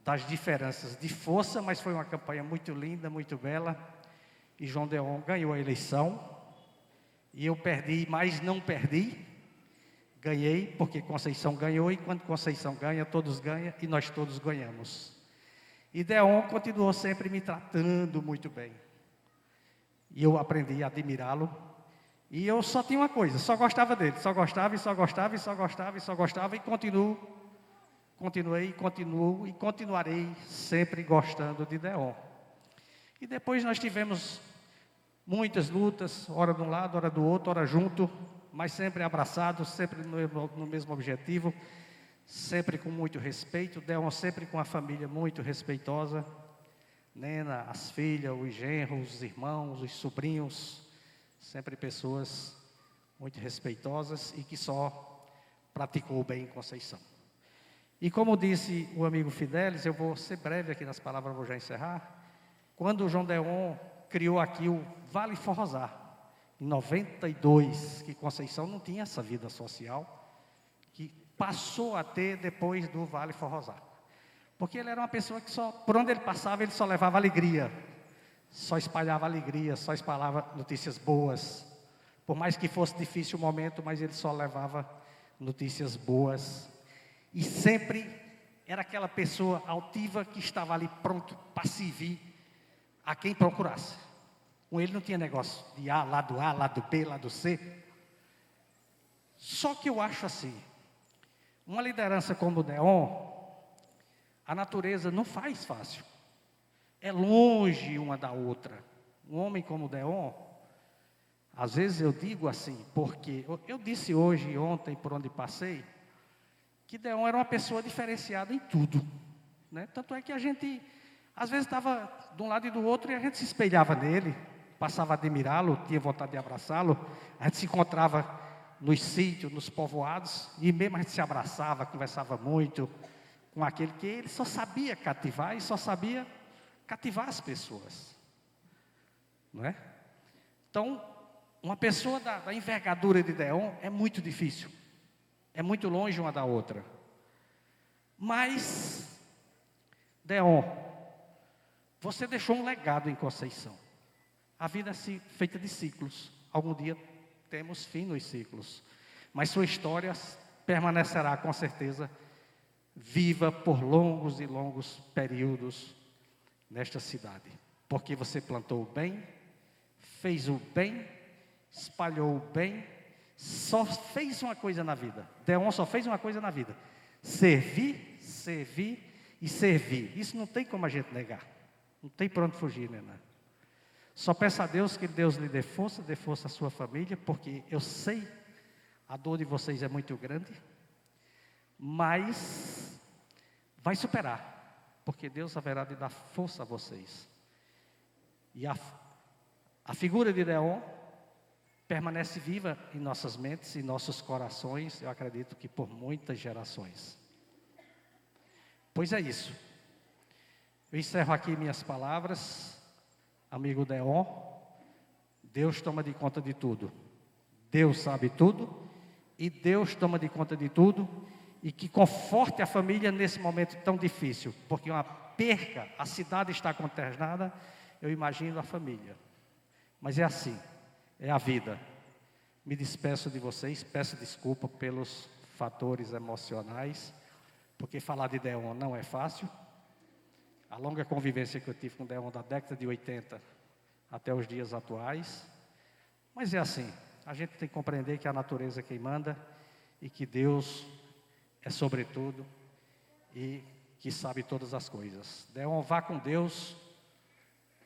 das diferenças de força, mas foi uma campanha muito linda, muito bela, e João Deon ganhou a eleição, e eu perdi, mas não perdi, ganhei, porque Conceição ganhou, e quando Conceição ganha, todos ganham, e nós todos ganhamos. E Deon continuou sempre me tratando muito bem, e eu aprendi a admirá-lo, e eu só tinha uma coisa, só gostava dele, só gostava, e só gostava, e só gostava, e só gostava, e continuo e continuarei sempre gostando de Deon. E depois nós tivemos muitas lutas, hora de um lado, hora do outro, hora junto, mas sempre abraçados, sempre no mesmo objetivo, sempre com muito respeito. Deon sempre com a família muito respeitosa, Nena, as filhas, os genros, os irmãos, os sobrinhos, sempre pessoas muito respeitosas e que só praticou o bem em Conceição. E como disse o amigo Fidelis, eu vou ser breve aqui nas palavras, vou já encerrar. Quando o João Deon criou aqui o Vale Forrozá, em 92, que Conceição não tinha essa vida social, que passou a ter depois do Vale Forrozá. Porque ele era uma pessoa que só, por onde ele passava, ele só levava alegria, só espalhava alegria, só espalhava notícias boas. Por mais que fosse difícil o momento, mas ele só levava notícias boas. E sempre era aquela pessoa altiva que estava ali pronto para servir a quem procurasse. Com ele não tinha negócio de lado A, lado B, lado C. Só que eu acho assim, uma liderança como o Deon, a natureza não faz fácil. É longe uma da outra. Um homem como o Deon, às vezes eu digo assim, porque eu disse hoje e ontem, por onde passei, que Deon era uma pessoa diferenciada em tudo, né? Tanto é que a gente, às vezes, estava de um lado e do outro e a gente se espelhava nele, passava a admirá-lo, tinha vontade de abraçá-lo. A gente se encontrava nos sítios, nos povoados, e mesmo a gente se abraçava, conversava muito com aquele que ele só sabia cativar e só sabia cativar as pessoas, não é? Então, uma pessoa da envergadura de Deon é muito difícil. É muito longe uma da outra. Mas, Deon, você deixou um legado em Conceição. A vida é feita de ciclos. Algum dia temos fim nos ciclos. Mas sua história permanecerá, com certeza, viva por longos e longos períodos nesta cidade. Porque você plantou o bem, fez o bem, espalhou o bem, só fez uma coisa na vida. Deon só fez uma coisa na vida: servir, servir e servir. Isso não tem como a gente negar. Não tem para onde fugir, né? Só peça a Deus que Deus lhe dê força à sua família, porque eu sei, a dor de vocês é muito grande, mas vai superar, porque Deus haverá de dar força a vocês. E a figura de Deon permanece viva em nossas mentes e nossos corações, eu acredito que por muitas gerações. Pois é isso. Eu encerro aqui minhas palavras, amigo Deon. Deus toma de conta de tudo. Deus sabe tudo e Deus toma de conta de tudo, e que conforte a família nesse momento tão difícil, porque uma perca, a cidade está consternada, eu imagino a família. Mas é assim. É a vida. Me despeço de vocês, peço desculpa pelos fatores emocionais, porque falar de Deon não é fácil. A longa convivência que eu tive com Deon da década de 80 até os dias atuais. Mas é assim, a gente tem que compreender que a natureza é quem manda e que Deus é sobretudo e que sabe todas as coisas. Deon, vá com Deus,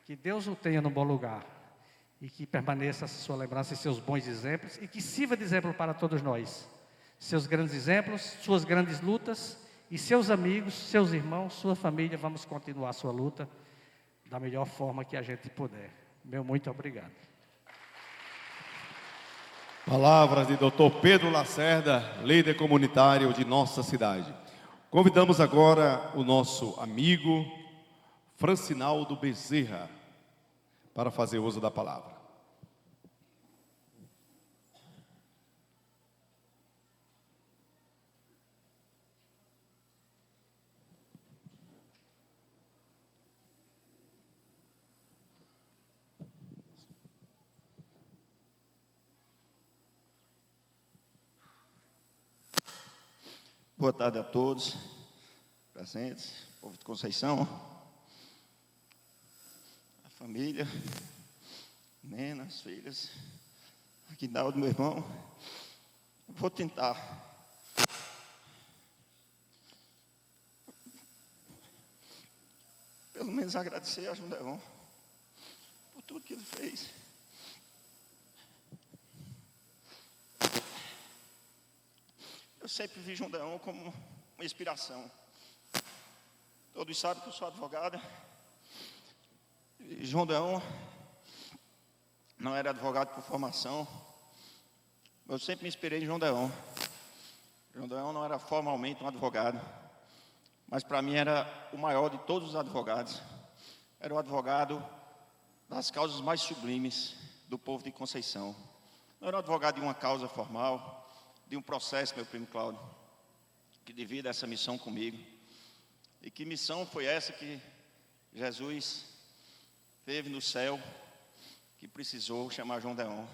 que Deus o tenha no bom lugar. E que permaneça a sua lembrança e seus bons exemplos, e que sirva de exemplo para todos nós. seus grandes exemplos, suas grandes lutas, e seus amigos, seus irmãos, sua família, vamos continuar a sua luta da melhor forma que a gente puder. Meu muito obrigado. Palavras de Dr. Pedro Lacerda, líder comunitário de nossa cidade. Convidamos agora o nosso amigo Francinaldo Bezerra para fazer uso da palavra. Boa tarde a todos presentes, povo de Conceição, a família, Nena, as filhas, aqui da do meu irmão. Vou tentar pelo menos agradecer a João Deon por tudo que ele fez. Eu sempre vi João Deon como uma inspiração. Todos sabem que eu sou advogado. E João Deon não era advogado por formação. Eu sempre me inspirei em João Deon. João Deon não era formalmente um advogado, mas para mim era o maior de todos os advogados. Era o advogado das causas mais sublimes do povo de Conceição. Não era o advogado de uma causa formal, de um processo, meu primo Cláudio, que divide essa missão comigo. E que missão foi essa que Jesus teve no céu, que precisou chamar João Deon?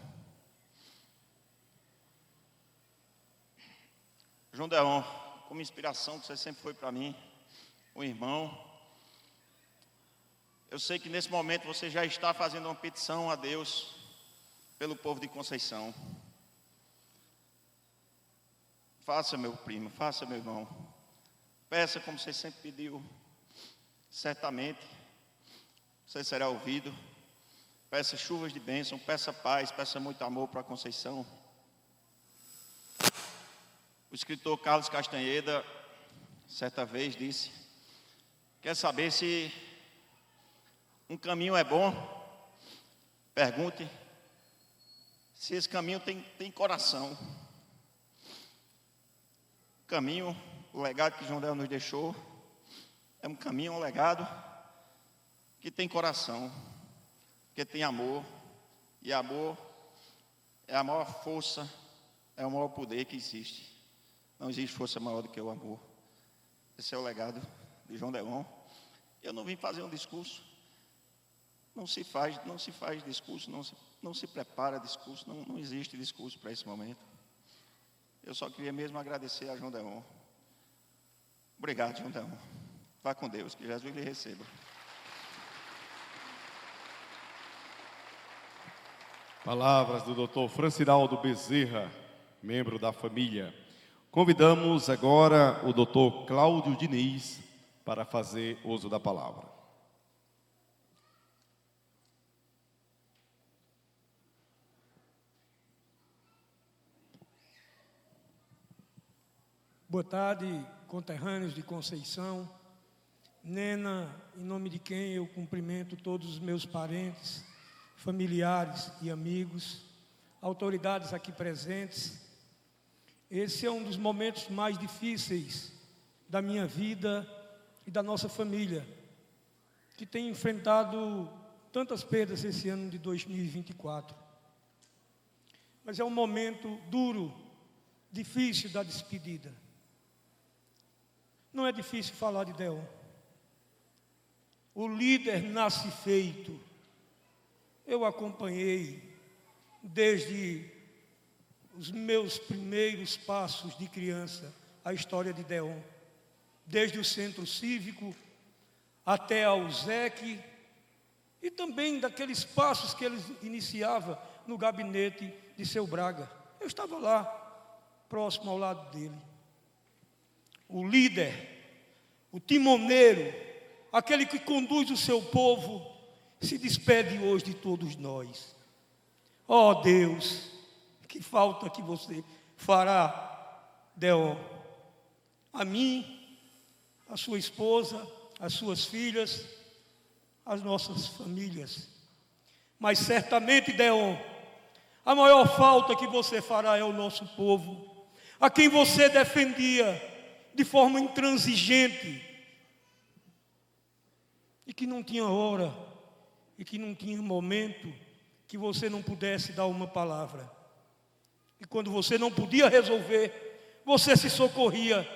João Deon, como inspiração que você sempre foi para mim, um irmão, eu sei que nesse momento você já está fazendo uma petição a Deus pelo povo de Conceição. Faça, meu primo, faça, meu irmão. Peça como você sempre pediu. Certamente você será ouvido. Peça chuvas de bênção, peça paz, peça muito amor para a Conceição. O escritor Carlos Castanheda, certa vez, disse: quer saber se um caminho é bom? Pergunte se esse caminho tem coração. O caminho, o legado que João Deon nos deixou, é um caminho, um legado que tem coração, que tem amor, e amor é a maior força, é o maior poder que existe. Não existe força maior do que o amor. Esse é o legado de João Deon. Eu não vim fazer um discurso. Não se faz discurso, não se prepara discurso, não existe discurso para esse momento. Eu só queria mesmo agradecer a João Deon. Obrigado, João Deon. Vá com Deus, que Jesus lhe receba. Palavras do Dr. Francinaldo Bezerra, membro da família. Convidamos agora o Dr. Cláudio Diniz para fazer uso da palavra. Boa tarde, conterrâneos de Conceição. Nena, em nome de quem eu cumprimento todos os meus parentes, familiares e amigos, autoridades aqui presentes. Esse é um dos momentos mais difíceis da minha vida e da nossa família, que tem enfrentado tantas perdas esse ano de 2024. Mas é um momento duro, difícil da despedida. Não é difícil falar de Deon. O líder nasce feito. Eu acompanhei desde os meus primeiros passos de criança a história de Deon. Desde o centro cívico até ao ZEC e também daqueles passos que ele iniciava no gabinete de seu Braga. Eu estava lá, próximo ao lado dele. O líder, o timoneiro, aquele que conduz o seu povo, se despede hoje de todos nós. Ó Deus, que falta que você fará Deon, a mim, a sua esposa, as suas filhas, as nossas famílias. Mas certamente, Deon, a maior falta que você fará é o nosso povo, a quem você defendia de forma intransigente, e que não tinha hora, e que não tinha momento que você não pudesse dar uma palavra. E quando você não podia resolver, você se socorria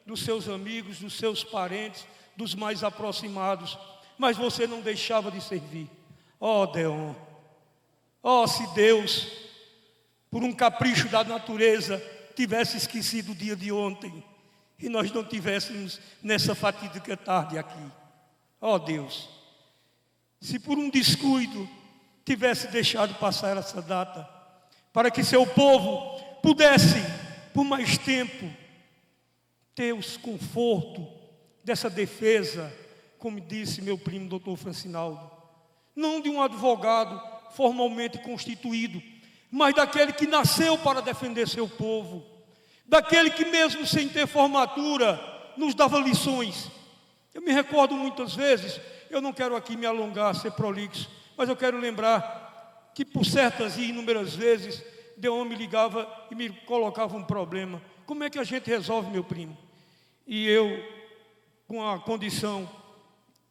dos seus amigos, dos seus parentes, dos mais aproximados, mas você não deixava de servir. Ó Deon, ó, se Deus, por um capricho da natureza, tivesse esquecido o dia de ontem, e nós não tivéssemos nessa fatídica tarde aqui. Ó Deus, se por um descuido tivesse deixado passar essa data, para que seu povo pudesse, por mais tempo, ter os conforto dessa defesa, como disse meu primo doutor Francinaldo, não de um advogado formalmente constituído, mas daquele que nasceu para defender seu povo, daquele que mesmo sem ter formatura, nos dava lições. Eu me recordo muitas vezes, eu não quero aqui me alongar, ser prolixo, mas eu quero lembrar que por certas e inúmeras vezes, Deon me ligava e me colocava um problema. Como é que a gente resolve, meu primo? E eu, com a condição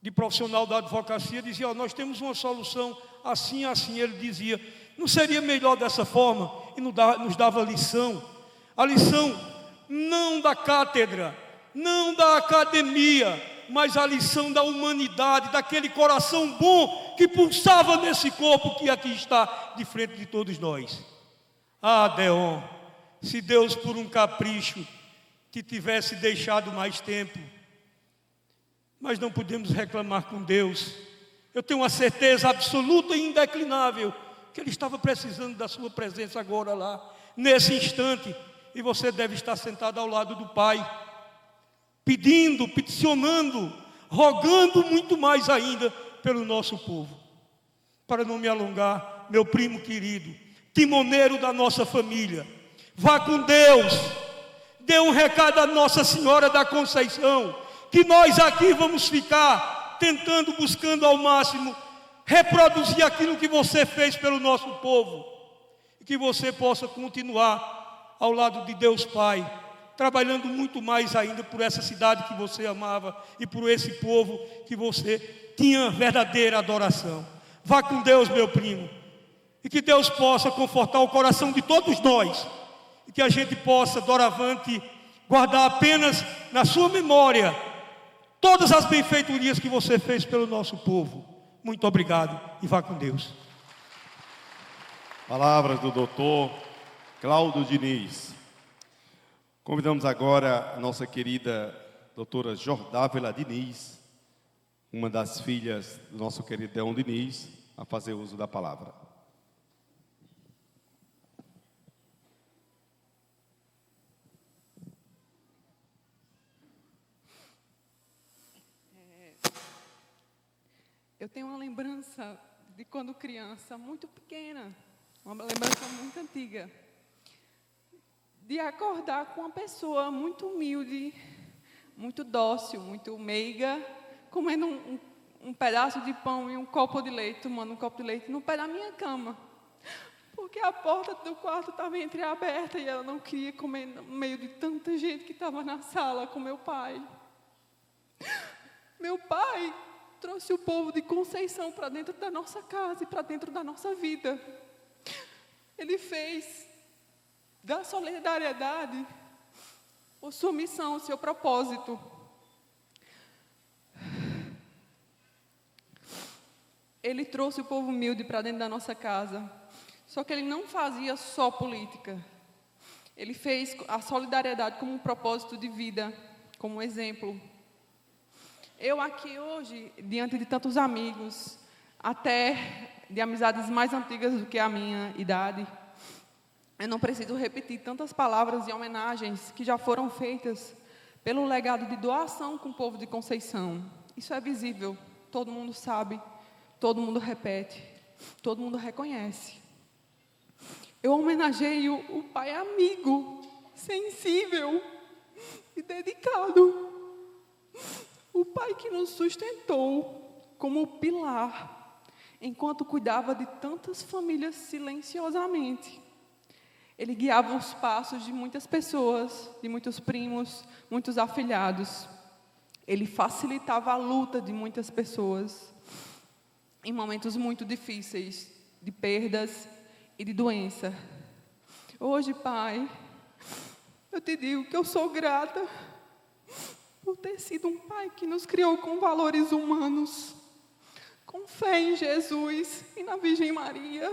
de profissional da advocacia, dizia, nós temos uma solução assim, assim. Ele dizia, não seria melhor dessa forma? E nos dava lição. A lição não da cátedra, não da academia, mas a lição da humanidade, daquele coração bom que pulsava nesse corpo que aqui está de frente de todos nós. Ah, Deon, se Deus por um capricho te tivesse deixado mais tempo, mas não podemos reclamar com Deus. Eu tenho uma certeza absoluta e indeclinável que Ele estava precisando da sua presença agora lá, nesse instante, e você deve estar sentado ao lado do Pai, pedindo, peticionando, rogando muito mais ainda pelo nosso povo. Para não me alongar, meu primo querido, timoneiro da nossa família, vá com Deus, dê um recado à Nossa Senhora da Conceição, que nós aqui vamos ficar tentando, buscando ao máximo, reproduzir aquilo que você fez pelo nosso povo, e que você possa continuar ao lado de Deus Pai, trabalhando muito mais ainda por essa cidade que você amava e por esse povo que você tinha verdadeira adoração. Vá com Deus, meu primo, e que Deus possa confortar o coração de todos nós, e que a gente possa, doravante, guardar apenas na sua memória todas as benfeitorias que você fez pelo nosso povo. Muito obrigado e vá com Deus. Palavras do doutor Cláudio Diniz. Convidamos agora a nossa querida doutora Jordávila Diniz, uma das filhas do nosso querido Deon Diniz, a fazer uso da palavra. Eu tenho uma lembrança de quando criança, muito pequena, uma lembrança muito antiga, de acordar com uma pessoa muito humilde, muito dócil, muito meiga, comendo um pedaço de pão e um copo de leite, tomando um copo de leite no pé da minha cama. Porque a porta do quarto estava entreaberta e ela não queria comer no meio de tanta gente que estava na sala com meu pai. Meu pai trouxe o povo de Conceição para dentro da nossa casa e para dentro da nossa vida. Ele fez da solidariedade a sua missão, o seu propósito. Ele trouxe o povo humilde para dentro da nossa casa. Só que ele não fazia só política. Ele fez a solidariedade como um propósito de vida, como um exemplo. Eu aqui hoje, diante de tantos amigos, até de amizades mais antigas do que a minha idade, eu não preciso repetir tantas palavras e homenagens que já foram feitas pelo legado de doação com o povo de Conceição. Isso é visível, todo mundo sabe, todo mundo repete, todo mundo reconhece. Eu homenageio o pai amigo sensível e dedicado. O pai que nos sustentou como pilar, enquanto cuidava de tantas famílias silenciosamente. Ele guiava os passos de muitas pessoas, de muitos primos, muitos afilhados. Ele facilitava a luta de muitas pessoas em momentos muito difíceis, de perdas e de doença. Hoje, Pai, eu te digo que eu sou grata por ter sido um pai que nos criou com valores humanos, com fé em Jesus e na Virgem Maria,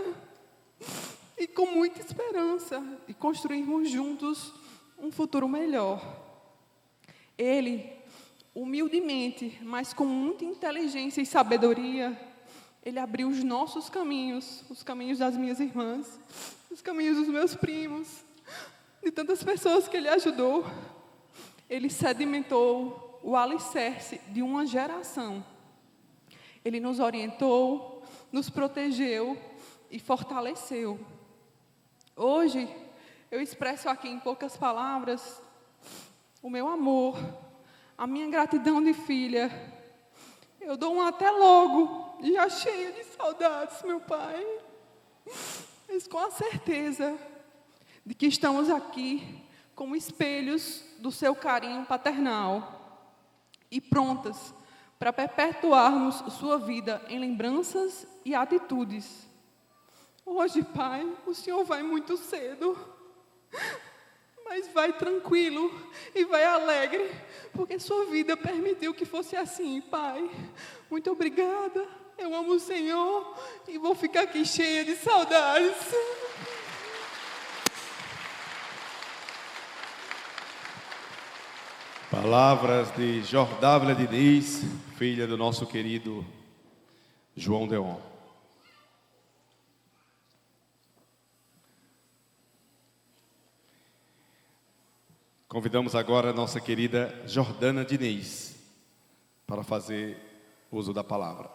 e com muita esperança de construirmos juntos um futuro melhor. Ele, humildemente, mas com muita inteligência e sabedoria, ele abriu os nossos caminhos, os caminhos das minhas irmãs, os caminhos dos meus primos, de tantas pessoas que ele ajudou. Ele sedimentou o alicerce de uma geração. Ele nos orientou, nos protegeu e fortaleceu. Hoje, eu expresso aqui em poucas palavras o meu amor, a minha gratidão de filha. Eu dou um até logo, já cheia de saudades, meu Pai, mas com a certeza de que estamos aqui como espelhos do seu carinho paternal e prontas para perpetuarmos sua vida em lembranças e atitudes. Hoje, Pai, o Senhor vai muito cedo, mas vai tranquilo e vai alegre, porque sua vida permitiu que fosse assim, Pai. Muito obrigada, eu amo o Senhor e vou ficar aqui cheia de saudades. Palavras de Jordávila Diniz, filha do nosso querido João Deon. Convidamos agora a nossa querida Jordana Diniz para fazer uso da palavra.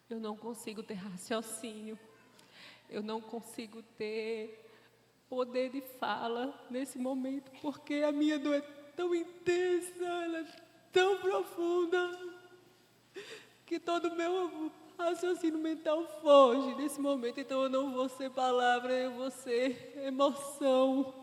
Eu não consigo ter raciocínio, eu não consigo ter poder de fala nesse momento, porque a minha dor é tão intensa, ela é tão profunda, que todo o meu raciocínio mental foge nesse momento. Então eu não vou ser palavra, eu vou ser emoção.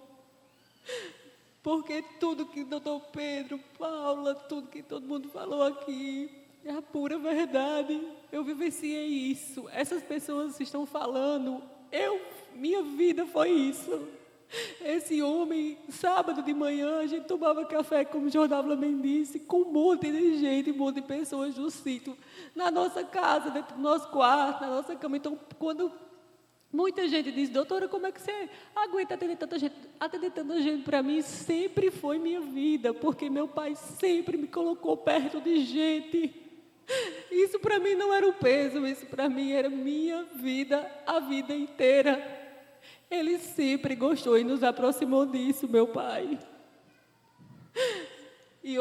Porque tudo que doutor Pedro, Paula, tudo que todo mundo falou aqui é a pura verdade. Eu vivenciei isso. Essas pessoas estão falando, minha vida foi isso. Esse homem, sábado de manhã, a gente tomava café, como Jordávila bem disse, com um monte de gente, um monte de pessoas do sítio, na nossa casa, dentro do nosso quarto, na nossa cama. Então, quando muita gente diz, doutora, como é que você aguenta atender tanta gente? Atender tanta gente, para mim, sempre foi minha vida, porque meu pai sempre me colocou perto de gente. Isso para mim não era um peso, isso para mim era minha vida, a vida inteira. Ele sempre gostou e nos aproximou disso, meu pai. E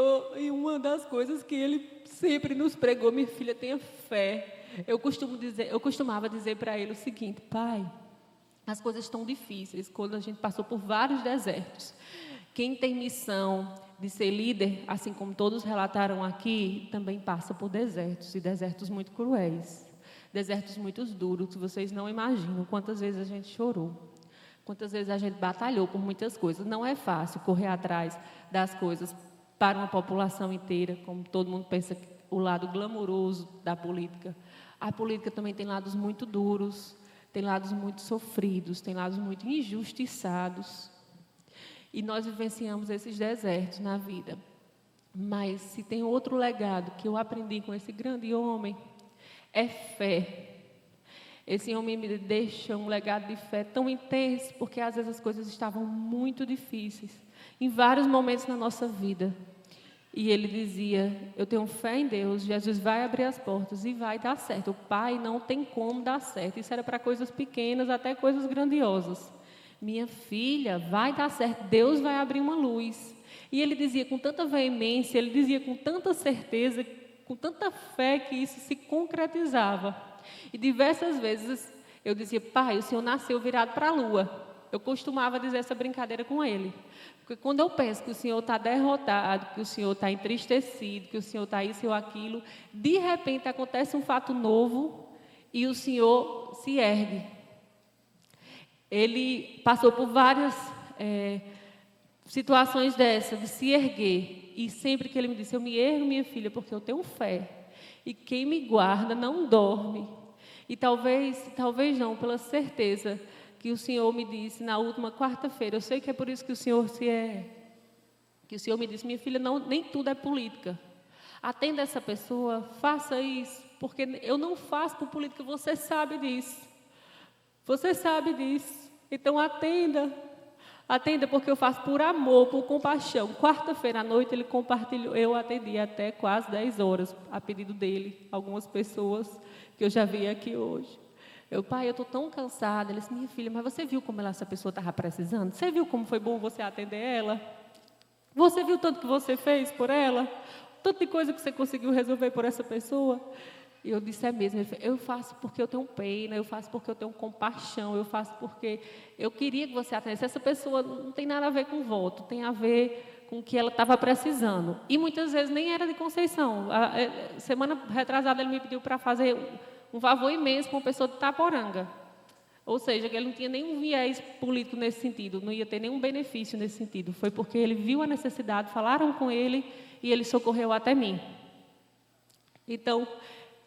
uma das coisas que ele sempre nos pregou, minha filha, tenha fé. Eu costumava dizer para ele o seguinte, pai, as coisas estão difíceis, quando a gente passou por vários desertos. Quem tem missão de ser líder, assim como todos relataram aqui, também passa por desertos, e desertos muito cruéis, desertos muito duros, que vocês não imaginam quantas vezes a gente chorou, quantas vezes a gente batalhou por muitas coisas. Não é fácil correr atrás das coisas para uma população inteira, como todo mundo pensa, o lado glamouroso da política. A política também tem lados muito duros, tem lados muito sofridos, tem lados muito injustiçados. E nós vivenciamos esses desertos na vida. Mas se tem outro legado que eu aprendi com esse grande homem, é fé. Esse homem me deixa um legado de fé tão intenso, porque às vezes as coisas estavam muito difíceis, em vários momentos na nossa vida. E ele dizia, eu tenho fé em Deus, Jesus vai abrir as portas e vai dar certo. O Pai não tem como dar certo. Isso era para coisas pequenas, até coisas grandiosas. Minha filha, vai dar certo, Deus vai abrir uma luz. E ele dizia com tanta veemência, ele dizia com tanta certeza, com tanta fé, que isso se concretizava. E diversas vezes eu dizia: pai, o senhor nasceu virado para a lua. Eu costumava dizer essa brincadeira com ele. Porque quando eu penso que o senhor está derrotado, que o senhor está entristecido, que o senhor está isso ou aquilo, de repente acontece um fato novo e o senhor se ergue. Ele passou por várias situações dessas, de se erguer. E sempre que ele me disse: eu me ergo, minha filha, porque eu tenho fé. E quem me guarda não dorme. E talvez não, pela certeza que o Senhor me disse na última quarta-feira. Eu sei que é por isso que o Senhor que o Senhor me disse: minha filha, nem tudo é política. Atenda essa pessoa, faça isso, porque eu não faço por política, você sabe disso. Você sabe disso. Então atenda, porque eu faço por amor, por compaixão. Quarta-feira à noite ele compartilhou, eu atendi até quase 10 horas, a pedido dele, algumas pessoas que eu já vi aqui hoje. Pai, eu estou tão cansada. Ele disse: minha filha, mas você viu como essa pessoa estava precisando? Você viu como foi bom você atender ela? Você viu tanto que você fez por ela? Tanto de coisa que você conseguiu resolver por essa pessoa? E eu disse: é mesmo. Ele falou: eu faço porque eu tenho pena, eu faço porque eu tenho compaixão, eu faço porque eu queria que você atendesse. Essa pessoa não tem nada a ver com voto, tem a ver com o que ela estava precisando. E muitas vezes nem era de Conceição. Semana retrasada ele me pediu para fazer um favor imenso com uma pessoa de Itaporanga. Ou seja, que ele não tinha nenhum viés político nesse sentido, não ia ter nenhum benefício nesse sentido. Foi porque ele viu a necessidade, falaram com ele e ele socorreu até mim. Então,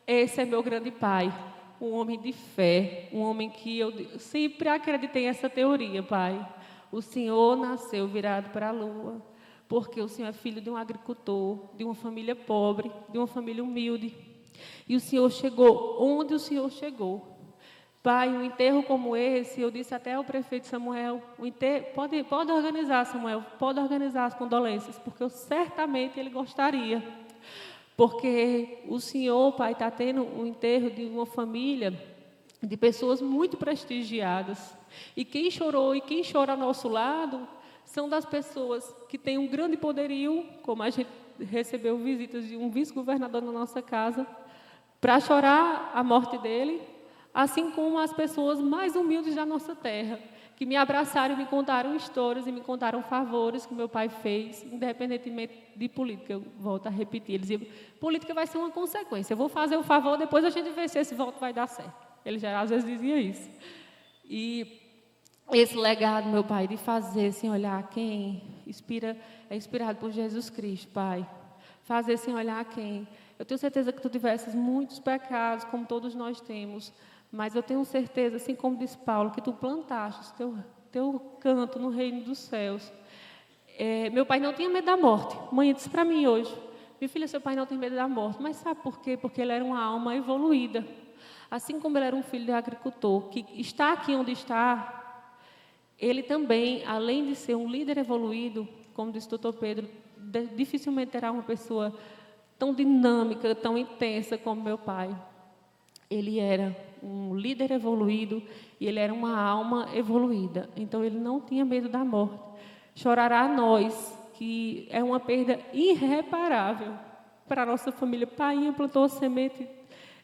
esse é meu grande pai, um homem de fé, um homem que eu sempre acreditei nessa teoria, pai. O Senhor nasceu virado para a lua, porque o Senhor é filho de um agricultor, de uma família pobre, de uma família humilde. E o Senhor chegou onde o Senhor chegou. Pai, um enterro como esse, eu disse até ao prefeito Samuel, pode organizar, Samuel, pode organizar as condolências, porque certamente ele gostaria. Porque o Senhor, pai, está tendo um enterro de uma família de pessoas muito prestigiadas. E quem chorou e quem chora ao nosso lado são das pessoas que têm um grande poderio, como a gente recebeu visitas de um vice-governador na nossa casa, para chorar a morte dele, assim como as pessoas mais humildes da nossa terra, que me abraçaram e me contaram histórias e me contaram favores que meu pai fez, independentemente de política. Eu volto a repetir, ele dizia: política vai ser uma consequência, eu vou fazer o favor, depois a gente vê se esse voto vai dar certo. Ele já às vezes dizia isso. E esse legado, meu pai, de fazer sem olhar quem, é inspirado por Jesus Cristo, pai. Fazer sem olhar quem. Eu tenho certeza que tu tivesses muitos pecados, como todos nós temos, mas eu tenho certeza, assim como disse Paulo, que tu plantaste teu canto no reino dos céus. Meu pai não tinha medo da morte. Mãe disse para mim hoje: minha filha, seu pai não tem medo da morte. Mas sabe por quê? Porque ele era uma alma evoluída. Assim como ele era um filho de agricultor, que está aqui onde está, ele também, além de ser um líder evoluído, como disse o doutor Pedro, dificilmente terá uma pessoa tão dinâmica, tão intensa como meu pai. Ele era um líder evoluído e ele era uma alma evoluída. Então, ele não tinha medo da morte. Chorará a nós, que é uma perda irreparável para a nossa família. Pai plantou semente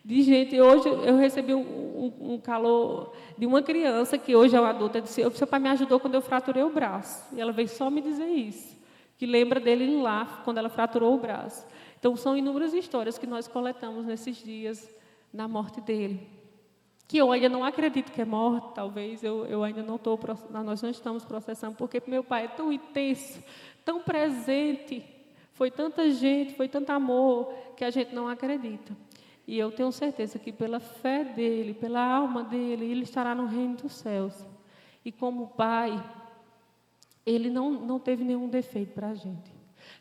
de gente. Hoje eu recebi um calor de uma criança que hoje é uma adulta. Disse: seu pai me ajudou quando eu fraturei o braço. E ela veio só me dizer isso, que lembra dele lá, quando ela fraturou o braço. Então, são inúmeras histórias que nós coletamos nesses dias na morte dele, que eu ainda não acredito que é morte. Talvez eu ainda não estou, nós não estamos processando, porque meu pai é tão intenso, tão presente, foi tanta gente, foi tanto amor, que a gente não acredita. E eu tenho certeza que pela fé dele, pela alma dele, ele estará no reino dos céus. E como pai, ele não teve nenhum defeito para a gente.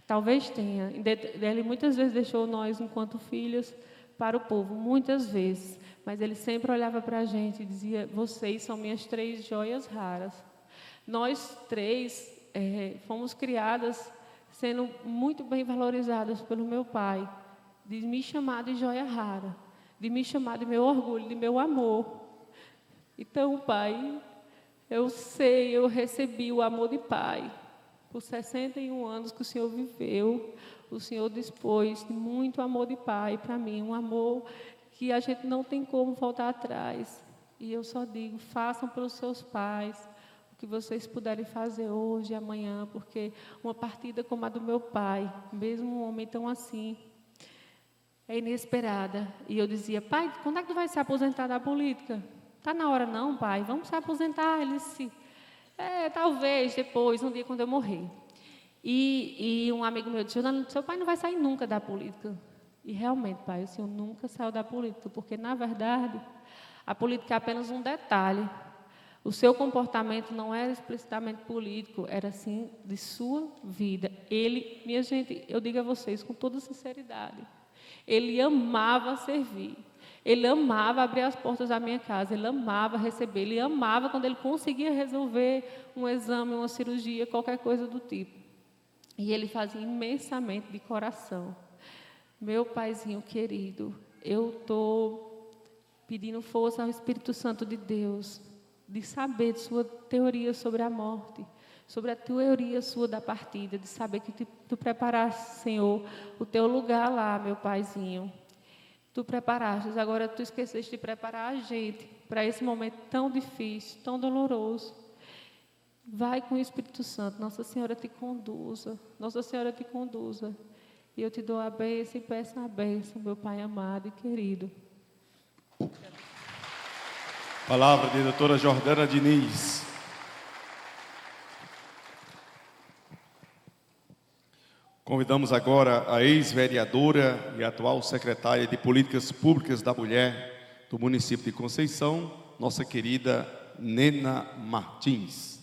Talvez tenha. Ele muitas vezes deixou nós, enquanto filhos, para o povo, muitas vezes. Mas ele sempre olhava para a gente e dizia: vocês são minhas 3 joias raras. Nós 3 fomos criadas sendo muito bem valorizadas pelo meu pai, de me chamar de joia rara, de me chamar de meu orgulho, de meu amor. Então, pai, eu recebi o amor de pai, por 61 anos que o Senhor viveu, o Senhor dispôs de muito amor de pai para mim, um amor que a gente não tem como voltar atrás. E eu só digo, façam pelos seus pais o que vocês puderem fazer hoje e amanhã, porque uma partida como a do meu pai, mesmo um homem tão assim, é inesperada. E eu dizia, pai, quando é que tu vai se aposentar da política? Está na hora não, pai, vamos se aposentar. Ele disse, talvez depois, um dia quando eu morrer. E um amigo meu disse, seu pai não vai sair nunca da política. E realmente, pai, o senhor nunca saiu da política, porque, na verdade, a política é apenas um detalhe. O seu comportamento não era explicitamente político, era, sim, de sua vida. Ele, minha gente, eu digo a vocês com toda sinceridade, ele amava servir. Ele amava abrir as portas da minha casa, ele amava receber, ele amava quando ele conseguia resolver um exame, uma cirurgia, qualquer coisa do tipo. E ele fazia imensamente de coração. Meu paizinho querido, eu estou pedindo força ao Espírito Santo de Deus, de saber de sua teoria sobre a morte, sobre a teoria sua da partida, de saber que tu preparaste, Senhor, o teu lugar lá, meu paizinho. Tu preparaste, agora tu esqueceste de preparar a gente para esse momento tão difícil, tão doloroso. Vai com o Espírito Santo, Nossa Senhora te conduza, Nossa Senhora te conduza. E eu te dou a bênção e peço a bênção, meu Pai amado e querido. Palavra de doutora Jordana Diniz. Convidamos agora a ex-vereadora e atual secretária de Políticas Públicas da Mulher do município de Conceição, nossa querida Nena Martins.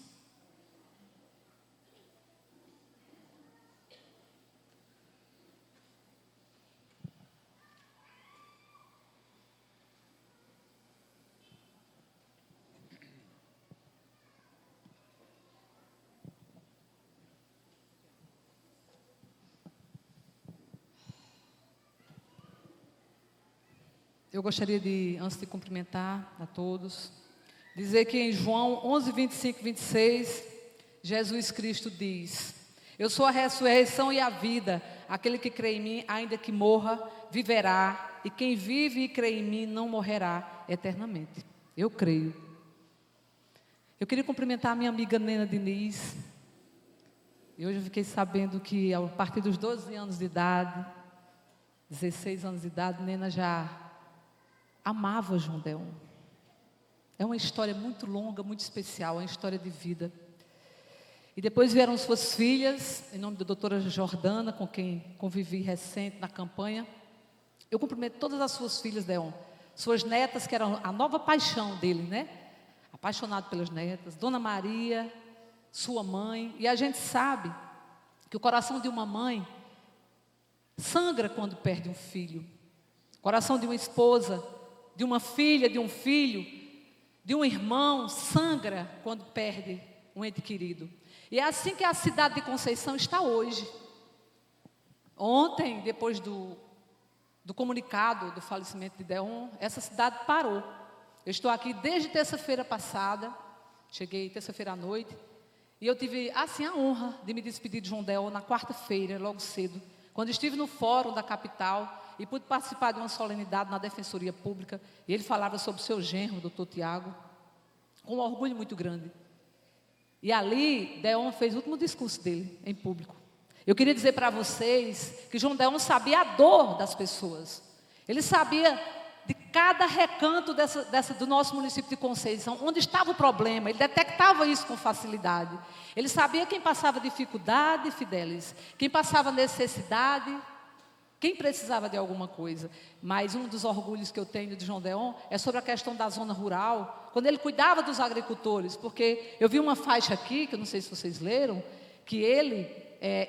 Eu gostaria de, antes de cumprimentar a todos, dizer que em João 11, 25 e 26, Jesus Cristo diz, eu sou a ressurreição e a vida, aquele que crê em mim, ainda que morra, viverá, e quem vive e crê em mim não morrerá eternamente. Eu creio. Eu queria cumprimentar a minha amiga Nena Diniz, e hoje eu fiquei sabendo que a partir dos 12 anos de idade, 16 anos de idade, Nena já amava João Deon. É uma história muito longa, muito especial, é uma história de vida. E depois vieram suas filhas, em nome da doutora Jordana, com quem convivi recente na campanha. Eu cumprimento todas as suas filhas, Deon. Suas netas, que eram a nova paixão dele, né? Apaixonado pelas netas. Dona Maria, sua mãe. E a gente sabe que o coração de uma mãe sangra quando perde um filho. O coração de uma esposa, de uma filha, de um filho, de um irmão, sangra quando perde um ente querido. E é assim que a cidade de Conceição está hoje. Ontem, depois do comunicado do falecimento de Deon, essa cidade parou. Eu estou aqui desde terça-feira passada, cheguei terça-feira à noite, e eu tive, assim, a honra de me despedir de João Deon na quarta-feira, logo cedo, quando estive no fórum da capital, e pude participar de uma solenidade na Defensoria Pública, e ele falava sobre o seu genro, o doutor Tiago, com um orgulho muito grande. E ali, Deon fez o último discurso dele, em público. Eu queria dizer para vocês que João Deon sabia a dor das pessoas. Ele sabia de cada recanto do nosso município de Conceição, onde estava o problema, ele detectava isso com facilidade. Ele sabia quem passava dificuldade, Fidelis, quem passava necessidade, quem precisava de alguma coisa. Mas um dos orgulhos que eu tenho de João Deon é sobre a questão da zona rural, quando ele cuidava dos agricultores, porque eu vi uma faixa aqui, que eu não sei se vocês leram, que ele,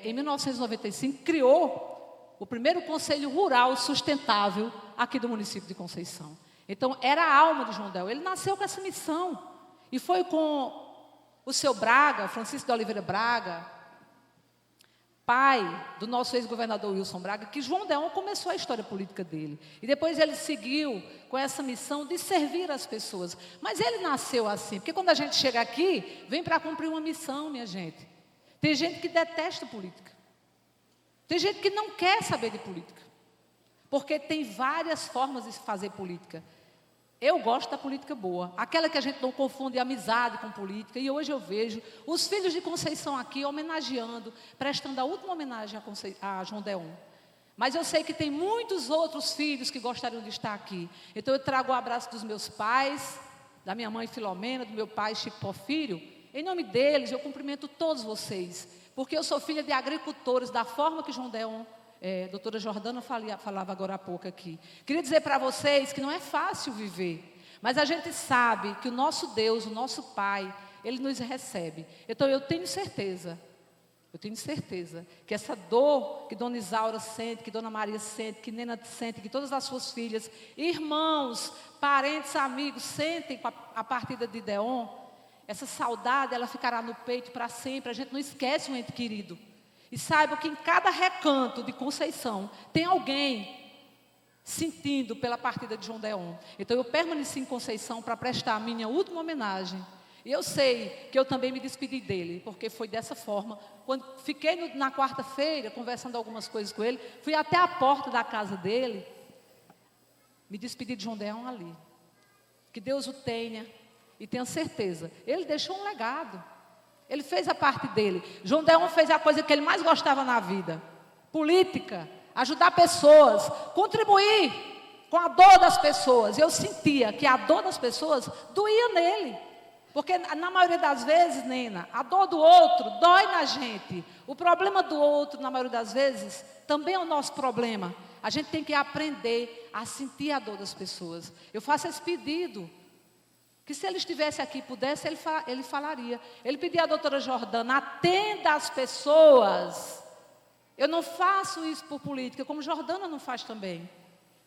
em 1995, criou o primeiro Conselho Rural Sustentável aqui do município de Conceição. Então, era a alma de João Deon. Ele nasceu com essa missão. E foi com o seu Braga, Francisco de Oliveira Braga, pai do nosso ex-governador Wilson Braga, que João Deon começou a história política dele. E depois ele seguiu com essa missão de servir as pessoas. Mas ele nasceu assim, porque quando a gente chega aqui, vem para cumprir uma missão, minha gente. Tem gente que detesta política. Tem gente que não quer saber de política. Porque tem várias formas de fazer política. Eu gosto da política boa, aquela que a gente não confunde amizade com política. E hoje eu vejo os filhos de Conceição aqui homenageando, prestando a última homenagem a João Deon. Mas eu sei que tem muitos outros filhos que gostariam de estar aqui. Então eu trago o abraço dos meus pais, da minha mãe Filomena, do meu pai Chico Porfírio. Em nome deles eu cumprimento todos vocês, porque eu sou filha de agricultores, da forma que João Deon, doutora Jordana falava agora há pouco aqui. Queria dizer para vocês que não é fácil viver, mas a gente sabe que o nosso Deus, o nosso Pai, Ele nos recebe. Então eu tenho certeza que essa dor que Dona Isaura sente, que Dona Maria sente, que Nena sente, que todas as suas filhas, irmãos, parentes, amigos, sentem com a partida de Deon, essa saudade, ela ficará no peito para sempre. A gente não esquece um ente querido. E saiba que em cada recanto de Conceição tem alguém sentindo pela partida de João Deon. Então eu permaneci em Conceição para prestar a minha última homenagem. E eu sei que eu também me despedi dele, porque foi dessa forma. Quando fiquei na quarta-feira, conversando algumas coisas com ele, fui até a porta da casa dele, me despedi de João Deon ali. Que Deus o tenha, e tenha certeza, ele deixou um legado. Ele fez a parte dele. João Deon fez a coisa que ele mais gostava na vida: política, ajudar pessoas, contribuir com a dor das pessoas. Eu sentia que a dor das pessoas doía nele. Porque na maioria das vezes, Nena, a dor do outro dói na gente. O problema do outro, na maioria das vezes, também é o nosso problema. A gente tem que aprender a sentir a dor das pessoas. Eu faço esse pedido, que se ele estivesse aqui e pudesse, ele falaria. Ele pedia à doutora Jordana: atenda as pessoas. Eu não faço isso por política, como Jordana não faz também.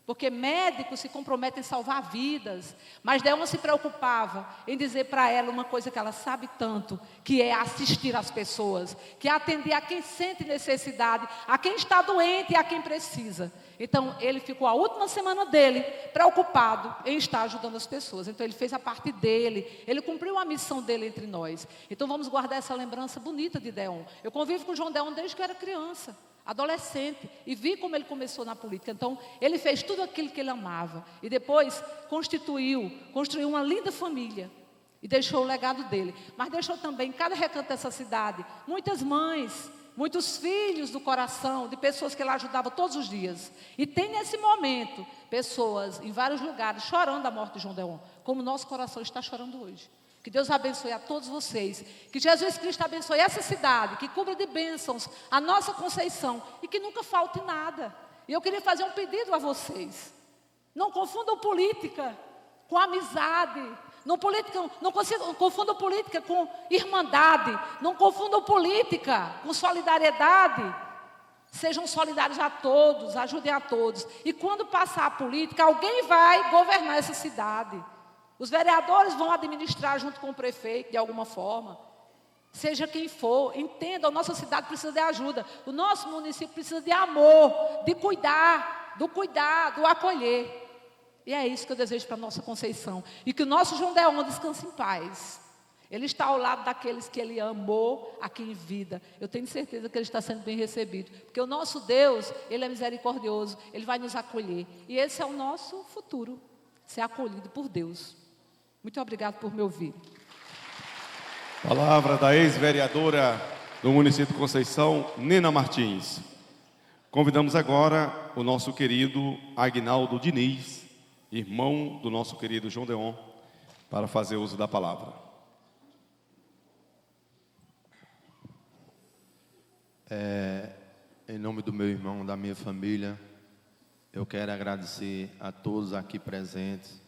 Porque médicos se comprometem em salvar vidas. Mas Deon se preocupava em dizer para ela uma coisa que ela sabe tanto, que é assistir as pessoas, que é atender a quem sente necessidade, a quem está doente e a quem precisa. Então, ele ficou a última semana dele preocupado em estar ajudando as pessoas. Então, ele fez a parte dele, ele cumpriu a missão dele entre nós. Então, vamos guardar essa lembrança bonita de Deon. Eu convivo com o João Deon desde que eu era criança, adolescente, e vi como ele começou na política. Então, ele fez tudo aquilo que ele amava. E depois construiu uma linda família. E deixou o legado dele. Mas deixou também, em cada recanto dessa cidade, muitas mães, muitos filhos do coração, de pessoas que ele ajudava todos os dias. E tem nesse momento, pessoas em vários lugares chorando a morte de João Deon, como o nosso coração está chorando hoje. Que Deus abençoe a todos vocês. Que Jesus Cristo abençoe essa cidade, que cubra de bênçãos a nossa Conceição e que nunca falte nada. E eu queria fazer um pedido a vocês. Não confundam política com amizade. Não confundam política com irmandade. Não confundam política com solidariedade. Sejam solidários a todos, ajudem a todos. E quando passar a política, alguém vai governar essa cidade. Os vereadores vão administrar junto com o prefeito, de alguma forma. Seja quem for, entenda, a nossa cidade precisa de ajuda. O nosso município precisa de amor, de cuidar, do acolher. E é isso que eu desejo para a nossa Conceição. E que o nosso João Deon descanse em paz. Ele está ao lado daqueles que ele amou aqui em vida. Eu tenho certeza que ele está sendo bem recebido. Porque o nosso Deus, ele é misericordioso, ele vai nos acolher. E esse é o nosso futuro, ser acolhido por Deus. Muito obrigado por me ouvir. Palavra da ex-vereadora do município de Conceição, Nena Martins. Convidamos agora o nosso querido Agnaldo Diniz, irmão do nosso querido João Deon, para fazer uso da palavra. Em nome do meu irmão, da minha família, eu quero agradecer a todos aqui presentes,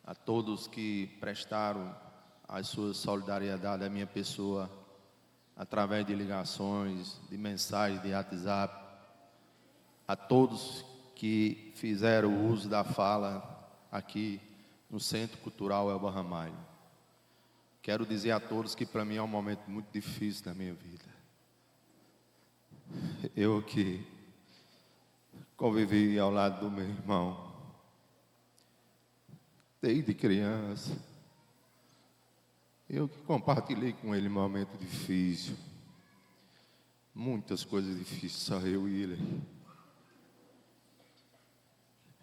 a todos que prestaram a sua solidariedade à minha pessoa, através de ligações, de mensagens, de WhatsApp, a todos que fizeram o uso da fala aqui no Centro Cultural Elba Ramalho. Quero dizer a todos que para mim é um momento muito difícil na minha vida. Eu que convivi ao lado do meu irmão desde criança, eu que compartilhei com ele um momento difícil. muitas coisas difíceis, só eu e ele.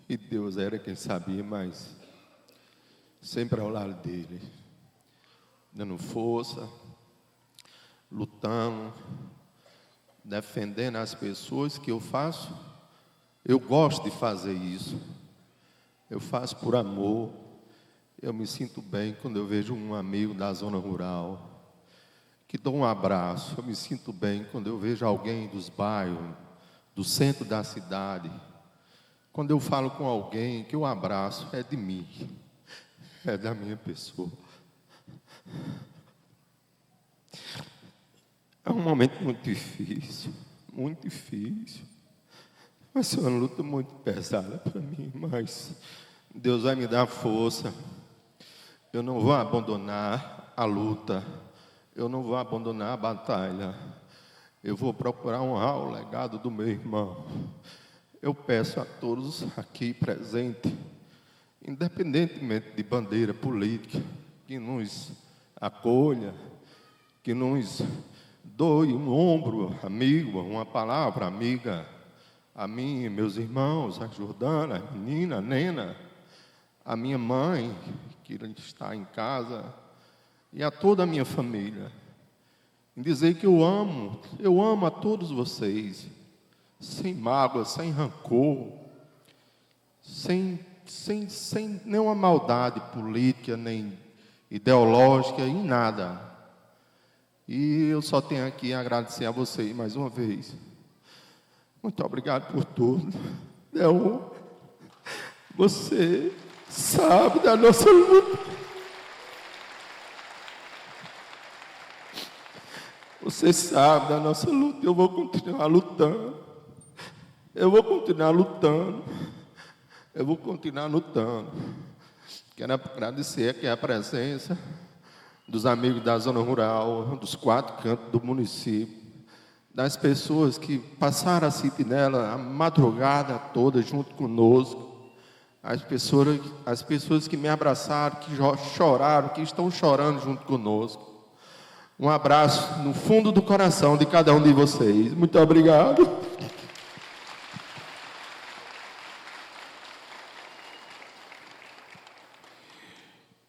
E Deus era quem sabia, mas sempre ao lado dele, dando força, lutando, defendendo as pessoas que eu faço. Eu gosto de fazer isso. Eu faço por amor. Eu me sinto bem quando eu vejo um amigo da zona rural que dou um abraço. Eu me sinto bem quando eu vejo alguém dos bairros, do centro da cidade. Quando eu falo com alguém que o abraço é de mim, é da minha pessoa. É um momento muito difícil, muito difícil. Vai ser uma luta muito pesada para mim, mas Deus vai me dar força. Eu não vou abandonar a luta, eu não vou abandonar a batalha. Eu vou procurar honrar o legado do meu irmão. Eu peço a todos aqui presentes, independentemente de bandeira política, que nos acolha, que nos doe um ombro amigo, uma palavra amiga, a mim, meus irmãos, a Jordana, a menina, a Nena, a minha mãe, que está em casa, e a toda a minha família. Em dizer que eu amo a todos vocês, sem mágoa, sem rancor, sem nenhuma maldade política, nem ideológica, em nada. E eu só tenho aqui a agradecer a vocês mais uma vez. Muito obrigado por tudo. Deon, você sabe da nossa luta. Você sabe da nossa luta. Eu vou continuar lutando. Eu vou continuar lutando. Eu vou continuar lutando. Quero agradecer aqui a presença dos amigos da zona rural, dos 4 cantos do município, das pessoas que passaram a sentinela a madrugada toda junto conosco, as pessoas que me abraçaram, que choraram, que estão chorando junto conosco. Um abraço no fundo do coração de cada um de vocês. Muito obrigado.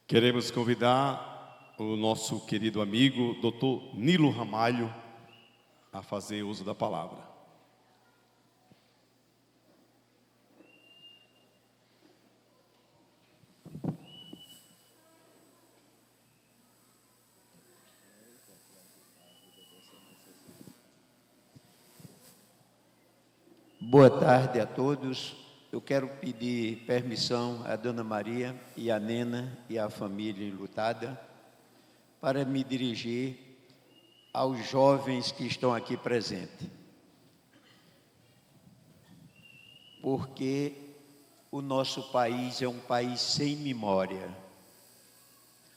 Queremos convidar o nosso querido amigo, Dr. Nilo Ramalho, a fazer uso da palavra. Boa tarde a todos. Eu quero pedir permissão à Dona Maria e à Nena e à família enlutada para me dirigir aos jovens que estão aqui presentes. Porque o nosso país é um país sem memória.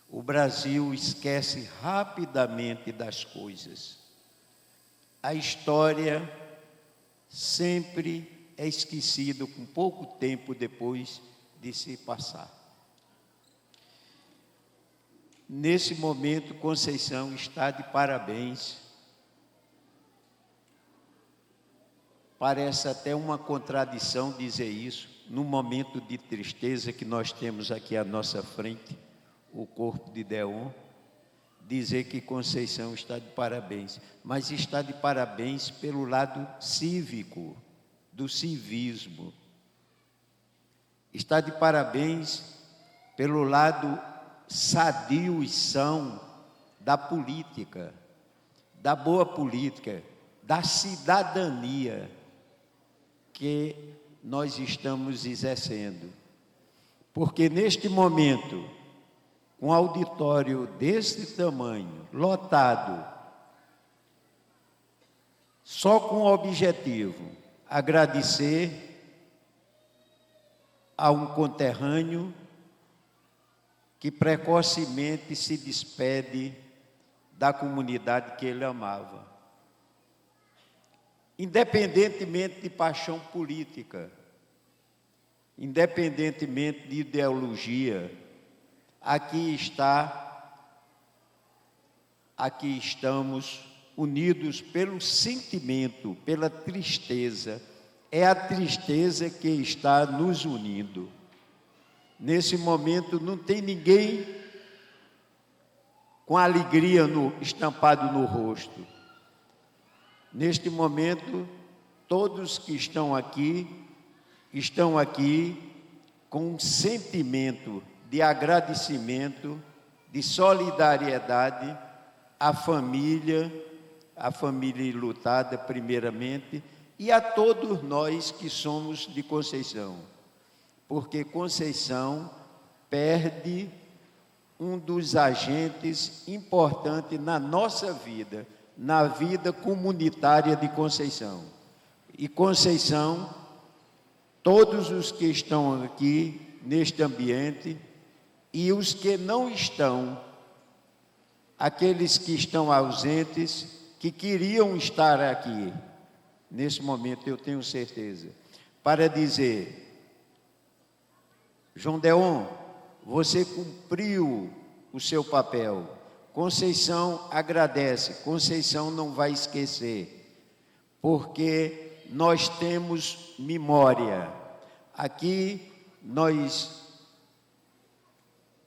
O Brasil esquece rapidamente das coisas. A história sempre é esquecido com pouco tempo depois de se passar. Nesse momento, Conceição está de parabéns. Parece até uma contradição dizer isso, no momento de tristeza que nós temos aqui à nossa frente, o corpo de Deon, dizer que Conceição está de parabéns, mas está de parabéns pelo lado cívico, do civismo. Está de parabéns pelo lado sadio e são da política, da boa política, da cidadania que nós estamos exercendo. Porque neste momento, um auditório desse tamanho, lotado, só com o objetivo agradecer a um conterrâneo que precocemente se despede da comunidade que ele amava. Independentemente de paixão política, independentemente de ideologia, aqui estamos unidos pelo sentimento, pela tristeza. É a tristeza que está nos unindo. Nesse momento não tem ninguém com alegria estampado no rosto. Neste momento, todos que estão aqui com um sentimento de agradecimento, de solidariedade à família enlutada primeiramente, e a todos nós que somos de Conceição, porque Conceição perde um dos agentes importantes na nossa vida, na vida comunitária de Conceição. E Conceição, todos os que estão aqui neste ambiente e os que não estão, aqueles que estão ausentes, que queriam estar aqui, nesse momento eu tenho certeza, para dizer: João Deon, você cumpriu o seu papel. Conceição agradece, Conceição não vai esquecer, porque nós temos memória. Aqui nós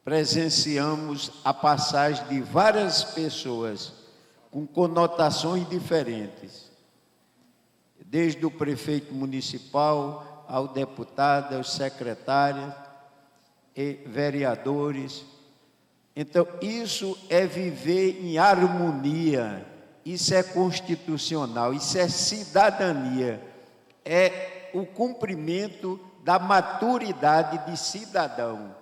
presenciamos a passagem de várias pessoas com conotações diferentes, desde o prefeito municipal ao deputado, aos secretários e vereadores. Então, isso é viver em harmonia, isso é constitucional, isso é cidadania, é o cumprimento da maturidade de cidadão.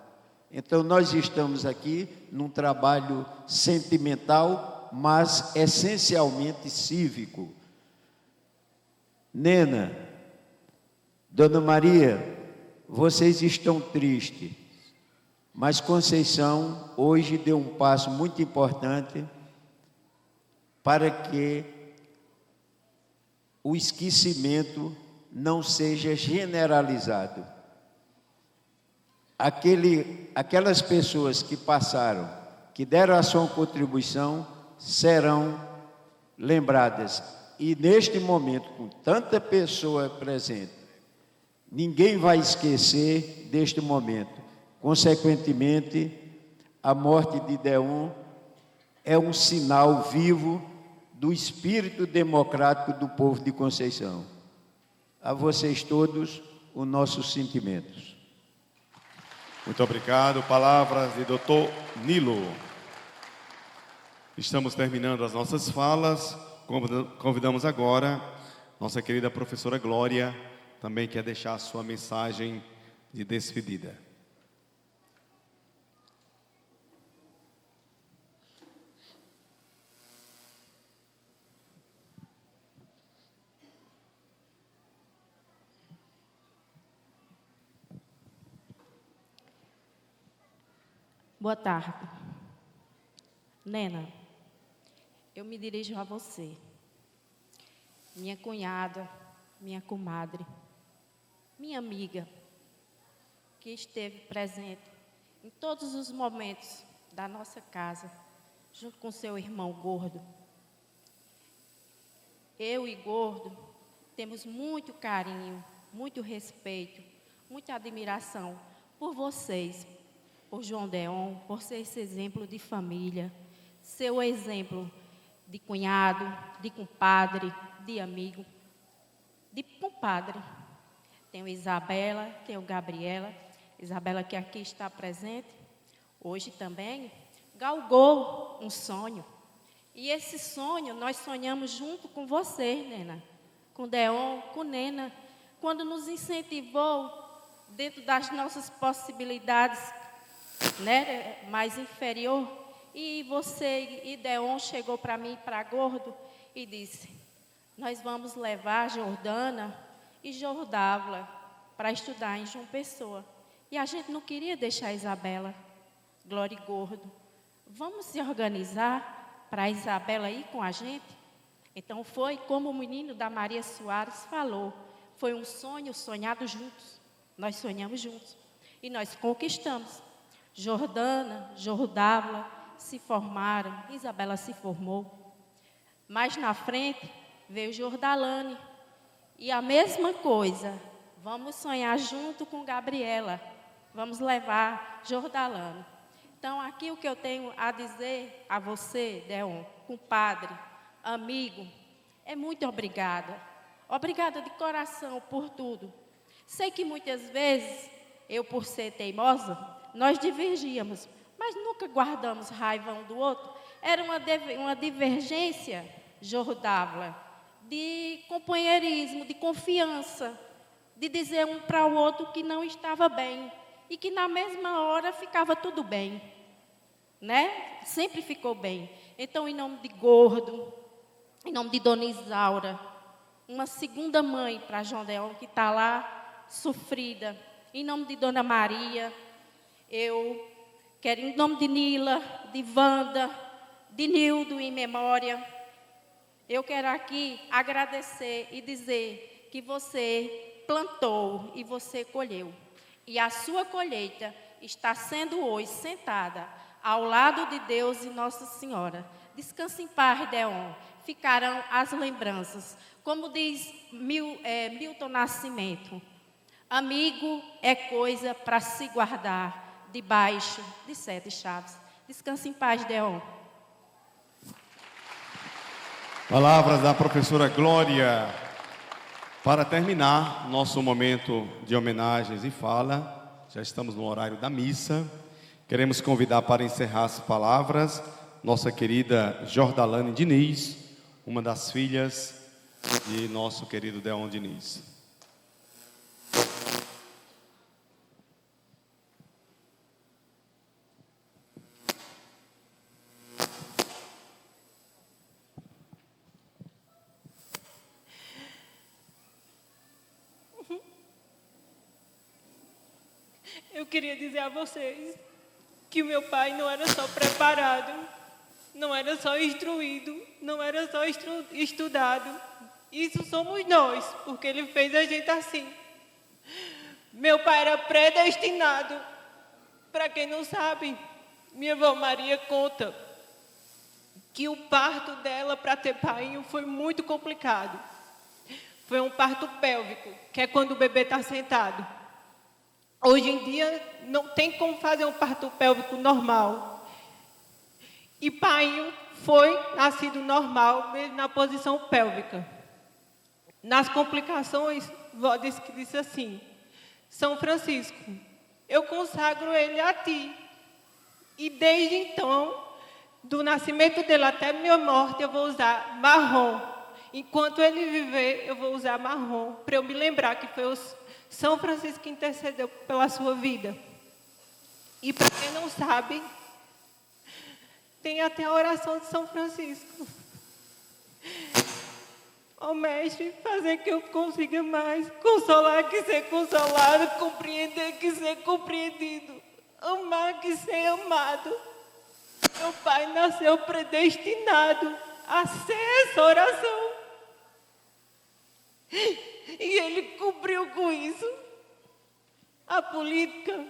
Então, nós estamos aqui num trabalho sentimental, mas essencialmente cívico. Nena, Dona Maria, vocês estão tristes, mas Conceição hoje deu um passo muito importante para que o esquecimento não seja generalizado. Aquelas pessoas que passaram, que deram a sua contribuição, serão lembradas. E neste momento, com tanta pessoa presente, ninguém vai esquecer deste momento. Consequentemente, a morte de Deon é um sinal vivo do espírito democrático do povo de Conceição. A vocês todos, os nossos sentimentos. Muito obrigado. Palavras de Dr. Nilo. Estamos terminando as nossas falas. Convidamos agora nossa querida professora Glória, também quer deixar a sua mensagem de despedida. Boa tarde. Nena, eu me dirijo a você, minha cunhada, minha comadre, minha amiga, que esteve presente em todos os momentos da nossa casa, junto com seu irmão Gordo. Eu e Gordo temos muito carinho, muito respeito, muita admiração por vocês, por João Deon, por ser esse exemplo de família, seu exemplo de cunhado, de compadre, de amigo, de compadre. Tenho Isabela, tenho Gabriela, Isabela que aqui está presente, hoje também, galgou um sonho. E esse sonho nós sonhamos junto com você, Nena, com Deon, com Nena, quando nos incentivou dentro das nossas possibilidades, né, mais inferior, e você e Deon chegou para mim, para Gordo, e disse: nós vamos levar Jordana e Jordávila para estudar em João Pessoa. E a gente não queria deixar a Isabela, Glória e Gordo. Vamos se organizar para a Isabela ir com a gente? Então foi como o menino da Maria Soares falou, foi um sonho sonhado juntos. Nós sonhamos juntos e nós conquistamos. Jordana, Jordávila se formaram, Isabela se formou. Mais na frente veio Jordalane. E a mesma coisa, vamos sonhar junto com Gabriela. Vamos levar Jordalane. Então, aqui o que eu tenho a dizer a você, Deon, compadre, amigo, é muito obrigada. Obrigada de coração por tudo. Sei que muitas vezes, eu por ser teimosa, nós divergíamos, mas nunca guardamos raiva um do outro. Era uma divergência, Jordávila, de companheirismo, de confiança, de dizer um para o outro que não estava bem e que na mesma hora ficava tudo bem, né? Sempre ficou bem. Então, em nome de Gordo, em nome de Dona Isaura, uma segunda mãe para João Deon, que está lá, sofrida, em nome de Dona Maria, eu quero, em nome de Nila, de Wanda, de Nildo, em memória, eu quero aqui agradecer e dizer que você plantou e você colheu. E a sua colheita está sendo hoje sentada ao lado de Deus e Nossa Senhora. Descanse em paz, Deon. Ficarão as lembranças. Como diz Milton Nascimento, amigo é coisa para se guardar debaixo de 7 chaves. Descanse em paz, Deon. Palavras da professora Glória. Para terminar nosso momento de homenagens e fala, já estamos no horário da missa. Queremos convidar para encerrar as palavras nossa querida Jordalane Diniz, uma das filhas de nosso querido Deon Diniz. Eu queria dizer a vocês que o meu pai não era só preparado, não era só instruído, não era só estudado. Isso somos nós, porque ele fez a gente assim. Meu pai era predestinado. Para quem não sabe, minha avó Maria conta que o parto dela para ter painho foi muito complicado. Foi um parto pélvico, que é quando o bebê está sentado. Hoje em dia, não tem como fazer um parto pélvico normal. E painho foi nascido normal, mesmo na posição pélvica. Nas complicações, vó disse assim: São Francisco, eu consagro ele a ti. E desde então, do nascimento dele até minha morte, eu vou usar marrom. Enquanto ele viver, eu vou usar marrom, para eu me lembrar que foi o São Francisco que intercedeu pela sua vida. E para quem não sabe, tem até a oração de São Francisco. Ó Mestre, fazer que eu consiga mais, consolar que ser consolado, compreender que ser compreendido, amar que ser amado. Meu pai nasceu predestinado a ser essa oração. E ele cumpriu com isso. A política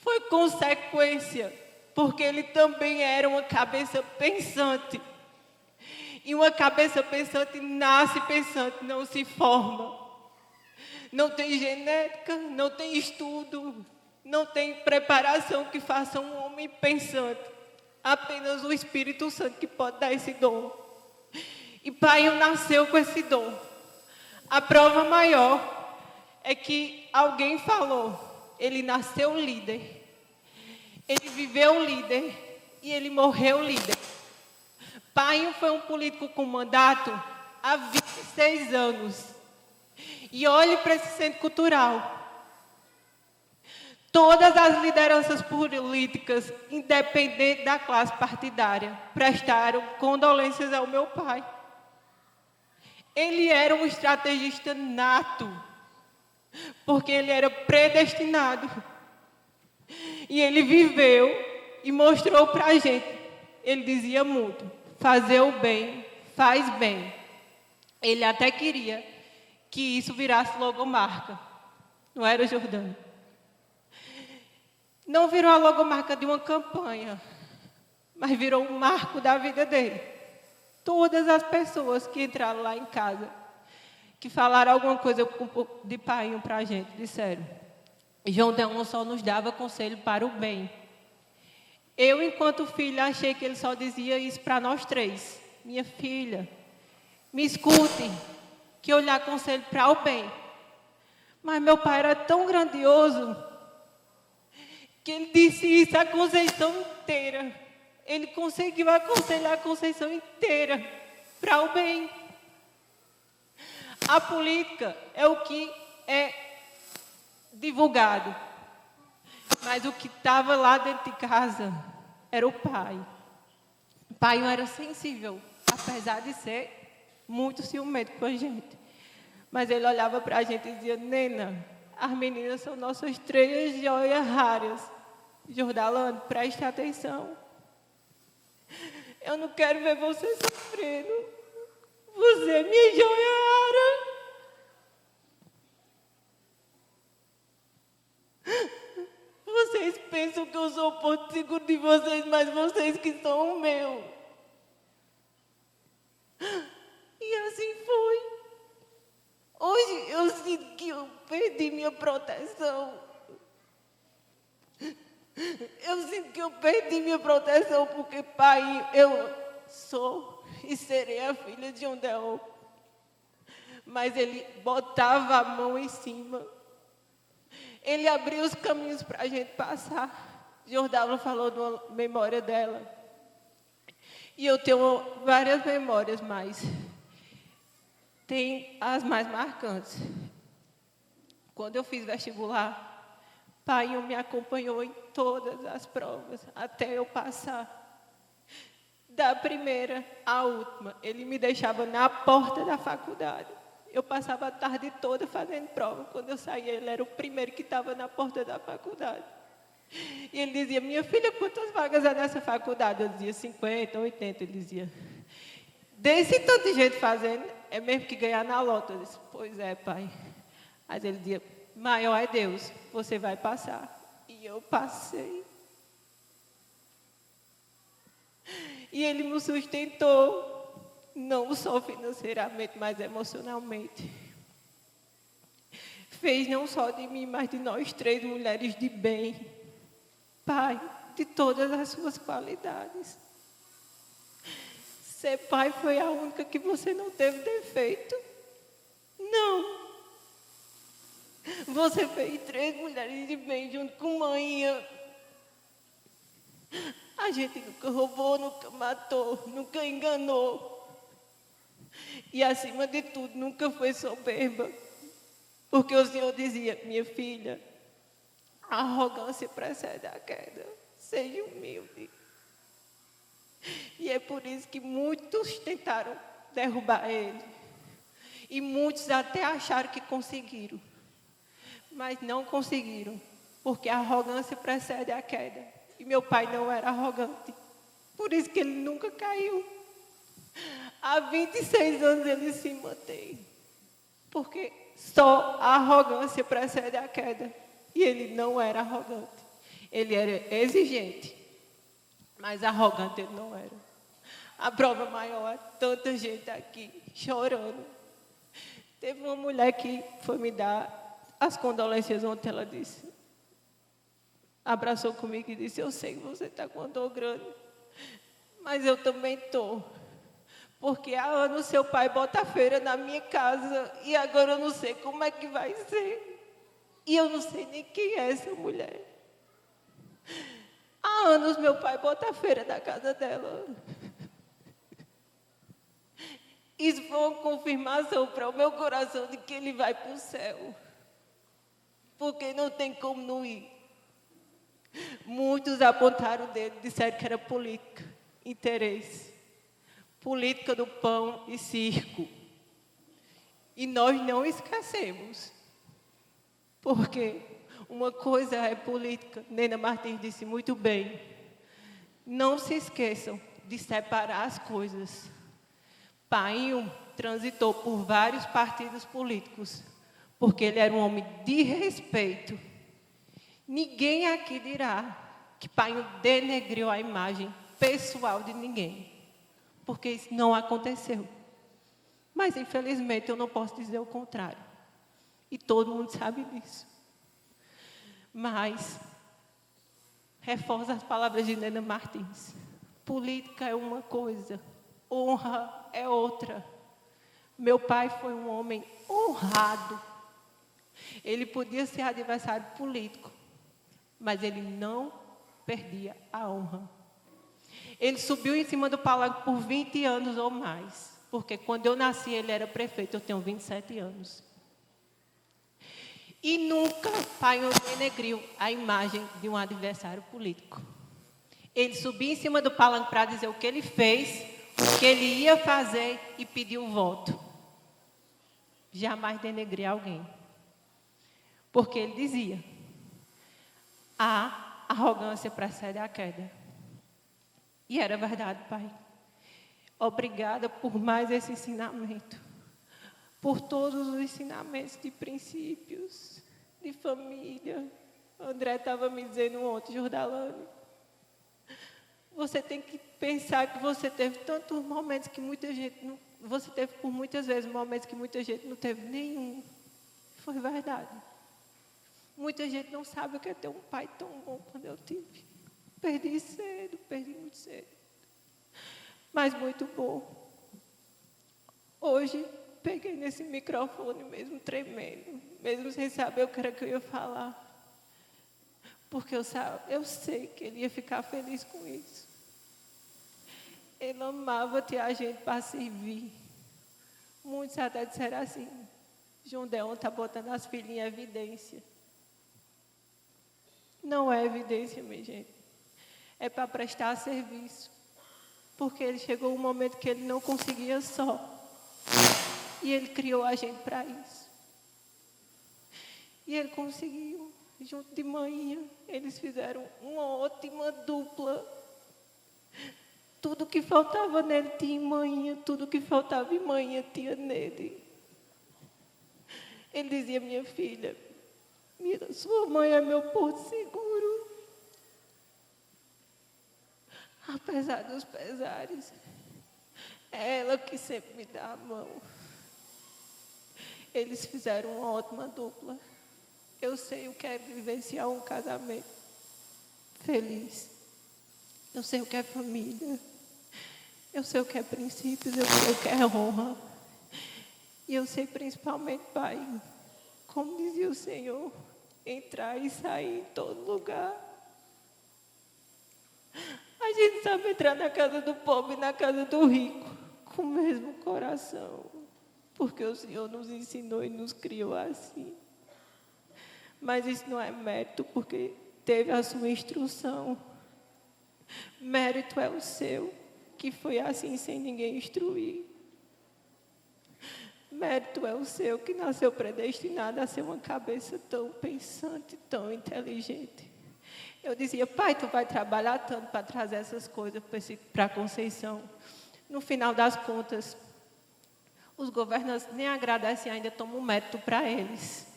foi consequência, porque ele também era uma cabeça pensante. E uma cabeça pensante nasce pensante, não se forma. Não tem genética, não tem estudo, não tem preparação que faça um homem pensante. Apenas o Espírito Santo que pode dar esse dom. E pai nasceu com esse dom. A prova maior é que alguém falou, ele nasceu líder, ele viveu líder e ele morreu líder. Painho foi um político com mandato há 26 anos. E olhe para esse centro cultural. Todas as lideranças políticas, independente da classe partidária, prestaram condolências ao meu pai. Ele era um estrategista nato, porque ele era predestinado. E ele viveu e mostrou para a gente. Ele dizia muito, fazer o bem, faz bem. Ele até queria que isso virasse logomarca. Não era, Jordano? Não virou a logomarca de uma campanha, mas virou um marco da vida dele. todas as pessoas que entraram lá em casa, que falaram alguma coisa de painho para a gente, disseram: João Deon só nos dava conselho para o bem. Eu, enquanto filha, achei que ele só dizia isso para nós três. Minha filha, me escute, que eu lhe aconselho para o bem. Mas meu pai era tão grandioso que ele disse isso a Conceição inteira. Ele conseguiu aconselhar a Conceição inteira para o bem. A política é o que é divulgado, mas o que estava lá dentro de casa era o pai. O pai não era sensível, apesar de ser muito ciumento com a gente. Mas ele olhava para a gente e dizia: Nena, as meninas são nossas 3 joias raras. Jordalane, preste atenção. Eu não quero ver você sofrendo. Você é minha joia rara. Vocês pensam que eu sou o ponto seguro de vocês, mas vocês que são o meu. E assim foi. Hoje eu sinto que eu perdi minha proteção. Eu sinto que eu perdi minha proteção porque, pai, eu sou e serei a filha de João Deon. Mas ele botava a mão em cima. Ele abriu os caminhos para a gente passar. Jordalva falou de uma memória dela. E eu tenho várias memórias, mas tem as mais marcantes. Quando eu fiz vestibular, pai me acompanhou em todas as provas, até eu passar. Da primeira à última, ele me deixava na porta da faculdade. Eu passava a tarde toda fazendo prova. Quando eu saía, ele era o primeiro que estava na porta da faculdade. E ele dizia: minha filha, quantas vagas há nessa faculdade? Eu dizia: 50, 80. Ele dizia: desse tanto de gente fazendo, é mesmo que ganhar na loto. Eu disse: pois é, pai. Mas ele dizia: maior é Deus, você vai passar. E eu passei. E ele me sustentou. Não só financeiramente, mas emocionalmente. Fez não só de mim, mas de nós 3 mulheres de bem. Pai, de todas as suas qualidades. Ser pai foi a única que você não teve defeito. Não. Você fez 3 mulheres de bem junto com mãe. A gente nunca roubou, nunca matou, nunca enganou. E, acima de tudo, nunca foi soberba. Porque o Senhor dizia: minha filha, a arrogância precede a queda. Seja humilde. E é por isso que muitos tentaram derrubar ele. E muitos até acharam que conseguiram. Mas não conseguiram. Porque a arrogância precede a queda. E meu pai não era arrogante. Por isso que ele nunca caiu. Há 26 anos ele se mantém. Porque só a arrogância precede a queda. E ele não era arrogante. Ele era exigente. Mas arrogante ele não era. A prova maior é tanta gente aqui chorando. Teve uma mulher que foi me dar as condolências ontem. Ela disse, abraçou comigo e disse: eu sei que você está com dor grande, mas eu também estou. Porque há anos seu pai bota feira na minha casa e agora eu não sei como é que vai ser. E eu não sei nem quem é essa mulher. Há anos meu pai bota feira na casa dela. Isso foi uma confirmação para o meu coração de que ele vai para o céu. Porque não tem como não ir. Muitos apontaram o dedo, disseram que era política, interesse. Política do pão e circo. E nós não esquecemos. Porque uma coisa é política. Nena Martins disse muito bem. Não se esqueçam de separar as coisas. Painho transitou por vários partidos políticos. Porque ele era um homem de respeito. Ninguém aqui dirá que Painho denegriu a imagem pessoal de ninguém. porque isso não aconteceu. Mas, infelizmente, eu não posso dizer o contrário. E todo mundo sabe disso. Mas, reforço as palavras de Nena Martins. Política é uma coisa, honra é outra. Meu pai foi um homem honrado. Ele podia ser adversário político, mas ele não perdia a honra. Ele subiu em cima do palanque por 20 anos ou mais, porque quando eu nasci ele era prefeito, eu tenho 27 anos. E nunca pai denegriu a imagem de um adversário político. Ele subiu em cima do palanque para dizer o que ele fez, o que ele ia fazer e pediu voto. Jamais denegrir alguém. Porque ele dizia, a arrogância precede a queda. E era verdade, pai. Obrigada por mais esse ensinamento. Por todos os ensinamentos de princípios, de família. André estava me dizendo ontem, Jordalane, você tem que pensar que você teve tantos momentos que muita gente não... Você teve por muitas vezes momentos que muita gente não teve nenhum. Foi verdade. Muita gente não sabe o que é ter um pai tão bom quando eu tive. Perdi cedo, perdi muito cedo. Mas muito bom. Hoje, peguei nesse microfone mesmo tremendo, mesmo sem saber o que era que eu ia falar. Porque eu sei que ele ia ficar feliz com isso. Ele amava ter a gente para servir. Muitos até disseram assim, João Deon está botando as filhinhas em evidência. Não é evidência, minha gente. É para prestar serviço. Porque ele chegou um momento que ele não conseguia só. E ele criou a gente para isso. E ele conseguiu. Junto de manhã, eles fizeram uma ótima dupla. Tudo que faltava nele tinha em manhã, tudo que faltava em manhã tinha nele. Ele dizia, minha filha, sua mãe é meu porto seguro. Apesar dos pesares, é ela que sempre me dá a mão. Eles fizeram uma ótima dupla. Eu sei o que é vivenciar um casamento feliz. Eu sei o que é família. Eu sei o que é princípios, eu sei o que é honra. E eu sei principalmente, pai, como dizia o Senhor, entrar e sair em todo lugar. A gente sabe entrar na casa do pobre e na casa do rico, com o mesmo coração. Porque o Senhor nos ensinou e nos criou assim. Mas isso não é mérito, porque teve a sua instrução. Mérito é o seu, que foi assim sem ninguém instruir. Mérito é o seu, que nasceu predestinado a ser uma cabeça tão pensante, tão inteligente. Eu dizia, pai, tu vai trabalhar tanto para trazer essas coisas para a Conceição. No final das contas, os governantes nem agradecem ainda, tomam um mérito para eles.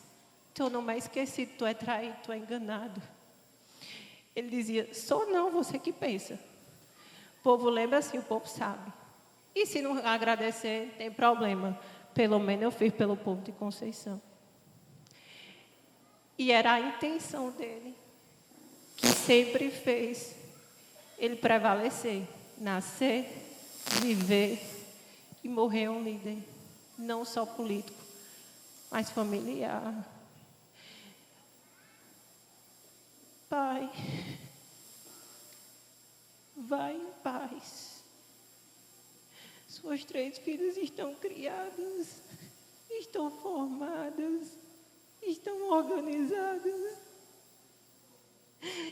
Teu nome é esquecido, tu é traído, tu é enganado. Ele dizia, sou não, você que pensa. O povo lembra assim, o povo sabe. E se não agradecer, tem problema. Pelo menos eu fiz pelo povo de Conceição. E era a intenção dele, que sempre fez ele prevalecer, nascer, viver e morrer um líder. Não só político, mas familiar. Pai, vai em paz. Suas 3 filhas estão criadas, estão formadas, estão organizadas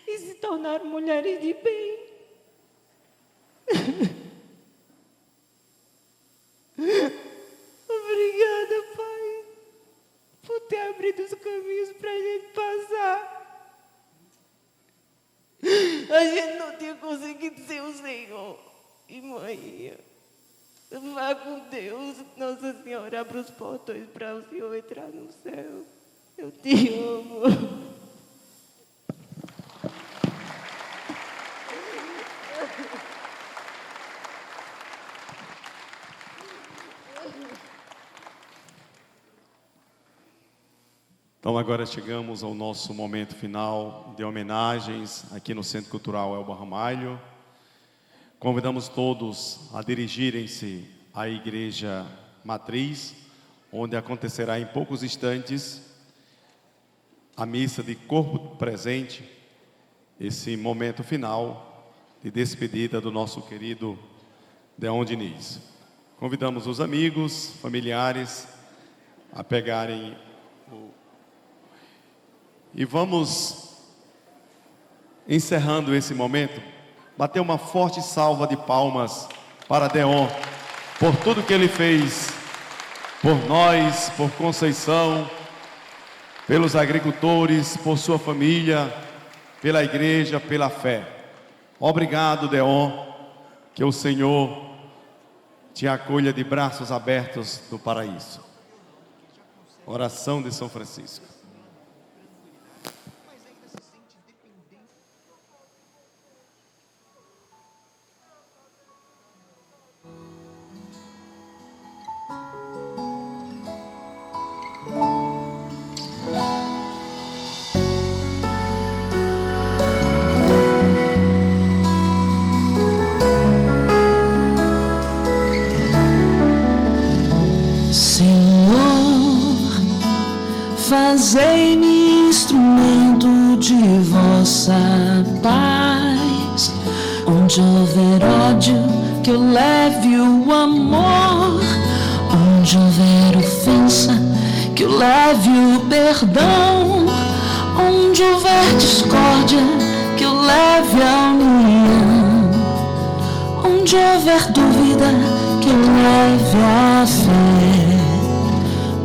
e se tornaram mulheres de bem. Obrigada, Pai, por ter abrido os caminhos para a gente passar. A gente não tinha conseguido ser o Senhor. E mãe, vá com Deus, Nossa Senhora, abra os portões para o Senhor entrar no céu. Eu te amo. Então agora chegamos ao nosso momento final de homenagens aqui no Centro Cultural Elba Ramalho. Convidamos todos a dirigirem-se à Igreja Matriz, onde acontecerá em poucos instantes a missa de corpo presente, esse momento final de despedida do nosso querido Deon Diniz. Convidamos os amigos, familiares a pegarem e vamos, encerrando esse momento, bater uma forte salva de palmas para Deon, por tudo que ele fez, por nós, por Conceição, pelos agricultores, por sua família, pela igreja, pela fé. Obrigado, Deon, que o Senhor te acolha de braços abertos do paraíso. Oração de São Francisco. Fazei-me instrumento de vossa paz. Onde houver ódio, que eu leve o amor. Onde houver ofensa, que eu leve o perdão. Onde houver discórdia, que eu leve a união. Onde houver dúvida, que eu leve a fé.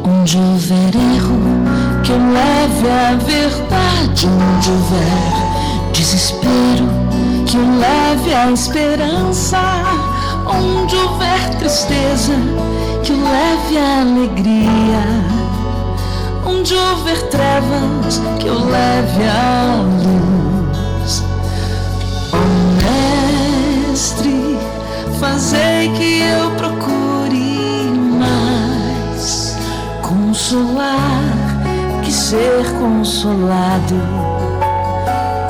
Onde houver erro, que eu leve a verdade. Onde houver desespero, que eu leve a esperança. Onde houver tristeza, que eu leve a alegria. Onde houver trevas, que eu leve a luz. Ó Mestre, fazei que eu procure mais consolar que ser consolado,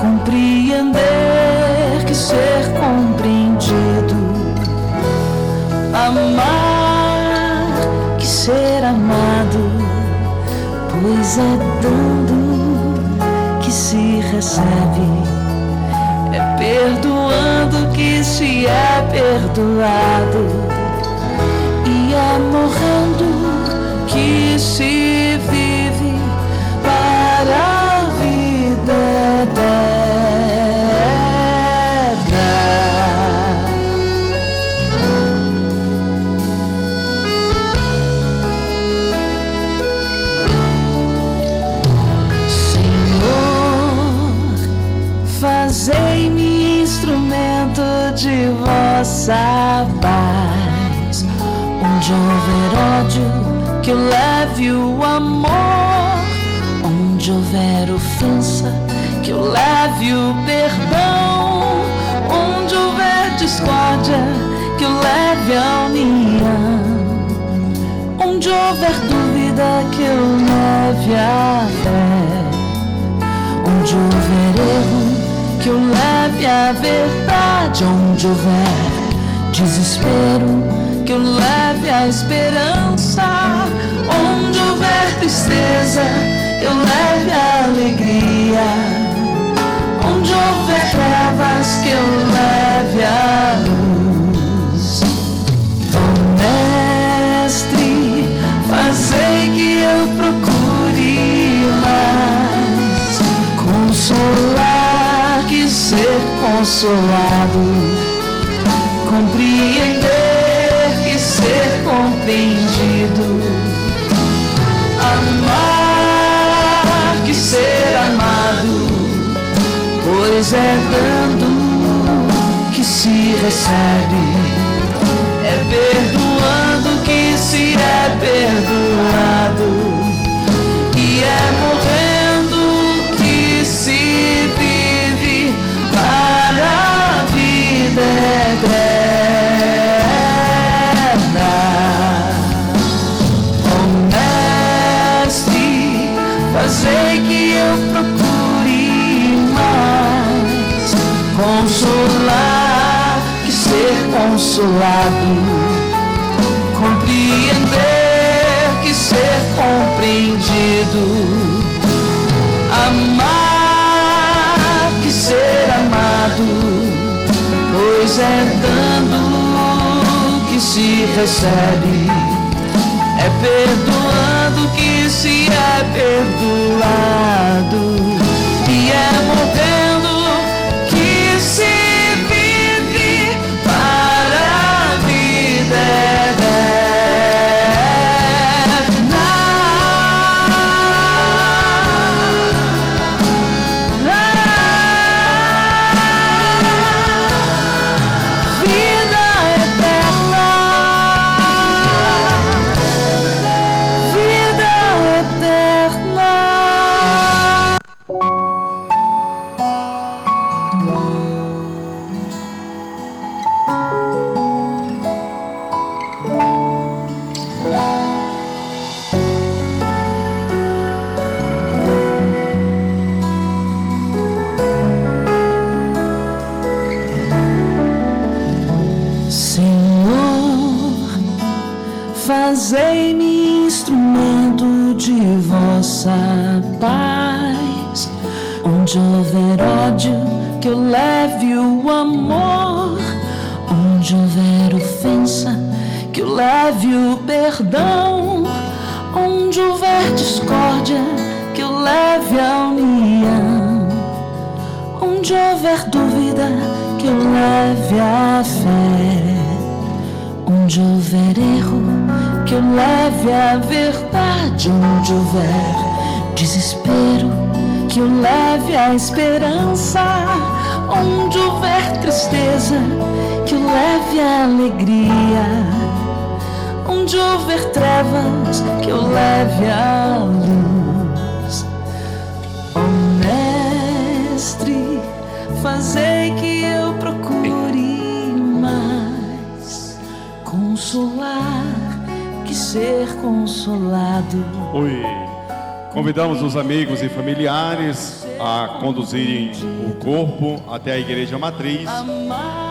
compreender que ser compreendido, amar que ser amado, pois é dando que se recebe, é perdoando que se é perdoado, e é morrendo que se vive para a vida eterna. Senhor, fazei-me instrumento de vossa paz. Onde houver ódio, que eu leve o amor. Onde houver ofensa, que eu leve o perdão. Onde houver discórdia, que eu leve a união. Onde houver dúvida, que eu leve a fé. Onde houver erro, que eu leve a verdade. Onde houver desespero, que eu leve a esperança. Onde houver tristeza, eu leve a alegria. Onde houver trevas, que eu leve a luz. Ó Mestre, fazei que eu procure mais consolar que ser consolado, compreender que ser compreendido, amar que ser amado, pois é dando que se recebe, é perdoando que se é perdoado, e é morrendo que se vive para a vida eterna. Ó Mestre, fazei consolado, compreender que ser compreendido, amar que ser amado, pois é dando que se recebe, é perdoando que se é perdoado, e é morrendo que se vive para a vida fazei-me instrumento de vossa paz. Onde houver ódio, que eu leve o amor. Onde houver ofensa, que eu leve o perdão. Onde houver discórdia, que eu leve a união. Onde houver dúvida, que eu leve a fé. Onde houver erro, que eu leve a verdade. Onde houver desespero, que eu leve a esperança. Onde houver tristeza, que eu leve a alegria. Onde houver trevas, que eu leve a luz. Ó Mestre, fazei que eu procure mais consolar que ser consolado. Oi. Convidamos os amigos e familiares a conduzirem o corpo até a igreja matriz,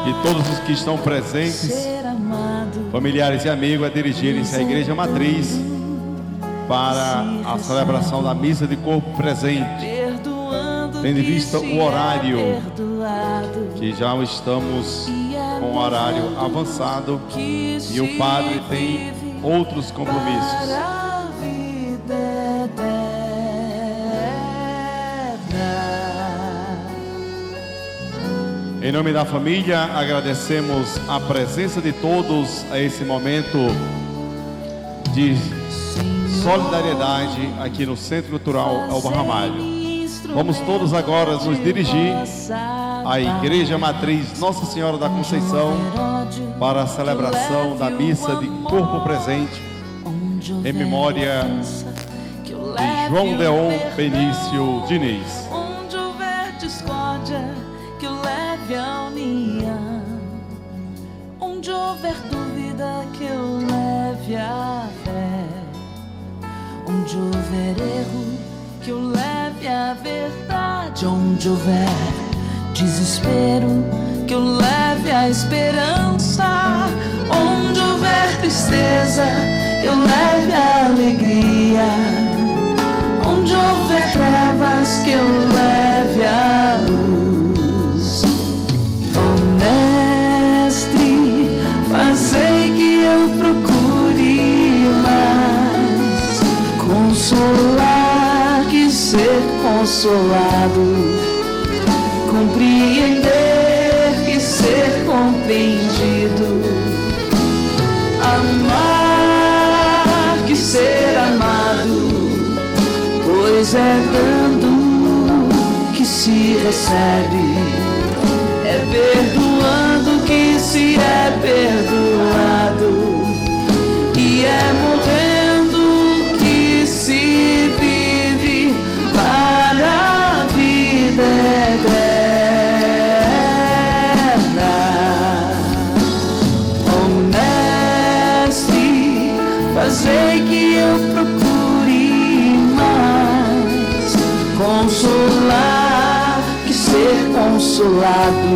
e todos os que estão presentes, familiares e amigos, a dirigirem-se à igreja matriz para a celebração da missa de corpo presente, tendo em vista o horário, que já estamos com o horário avançado e o padre tem outros compromissos. Em nome da família, agradecemos a presença de todos a esse momento de solidariedade aqui no Centro Cultural Elba Ramalho. Vamos todos agora nos dirigir à Igreja Matriz Nossa Senhora da Conceição para a celebração da missa de corpo presente em memória de João Deon Benício Diniz. Onde houver discórdia, que eu leve a união. Onde houver dúvida, que eu leve a fé. Onde houver erro, que eu leve a verdade. Onde houver desespero, que eu leve a esperança. Onde houver tristeza, eu leve a alegria. Onde houver trevas, que eu leve a luz. Ó Mestre, fazei que eu procure mais consolar que ser consolado, compreender que ser compreendido, amar que ser amado, pois é dando que se recebe, é perdoando que se é perdoado, e é morrendo que se vive para a vida eterna. Ó Mestre, fazei que eu procure mais consolar que ser consolado,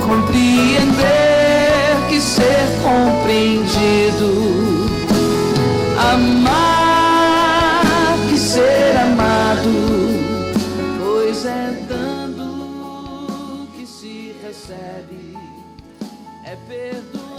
compreender ser compreendido. Amar que ser amado, pois é dando que se recebe, é perdoar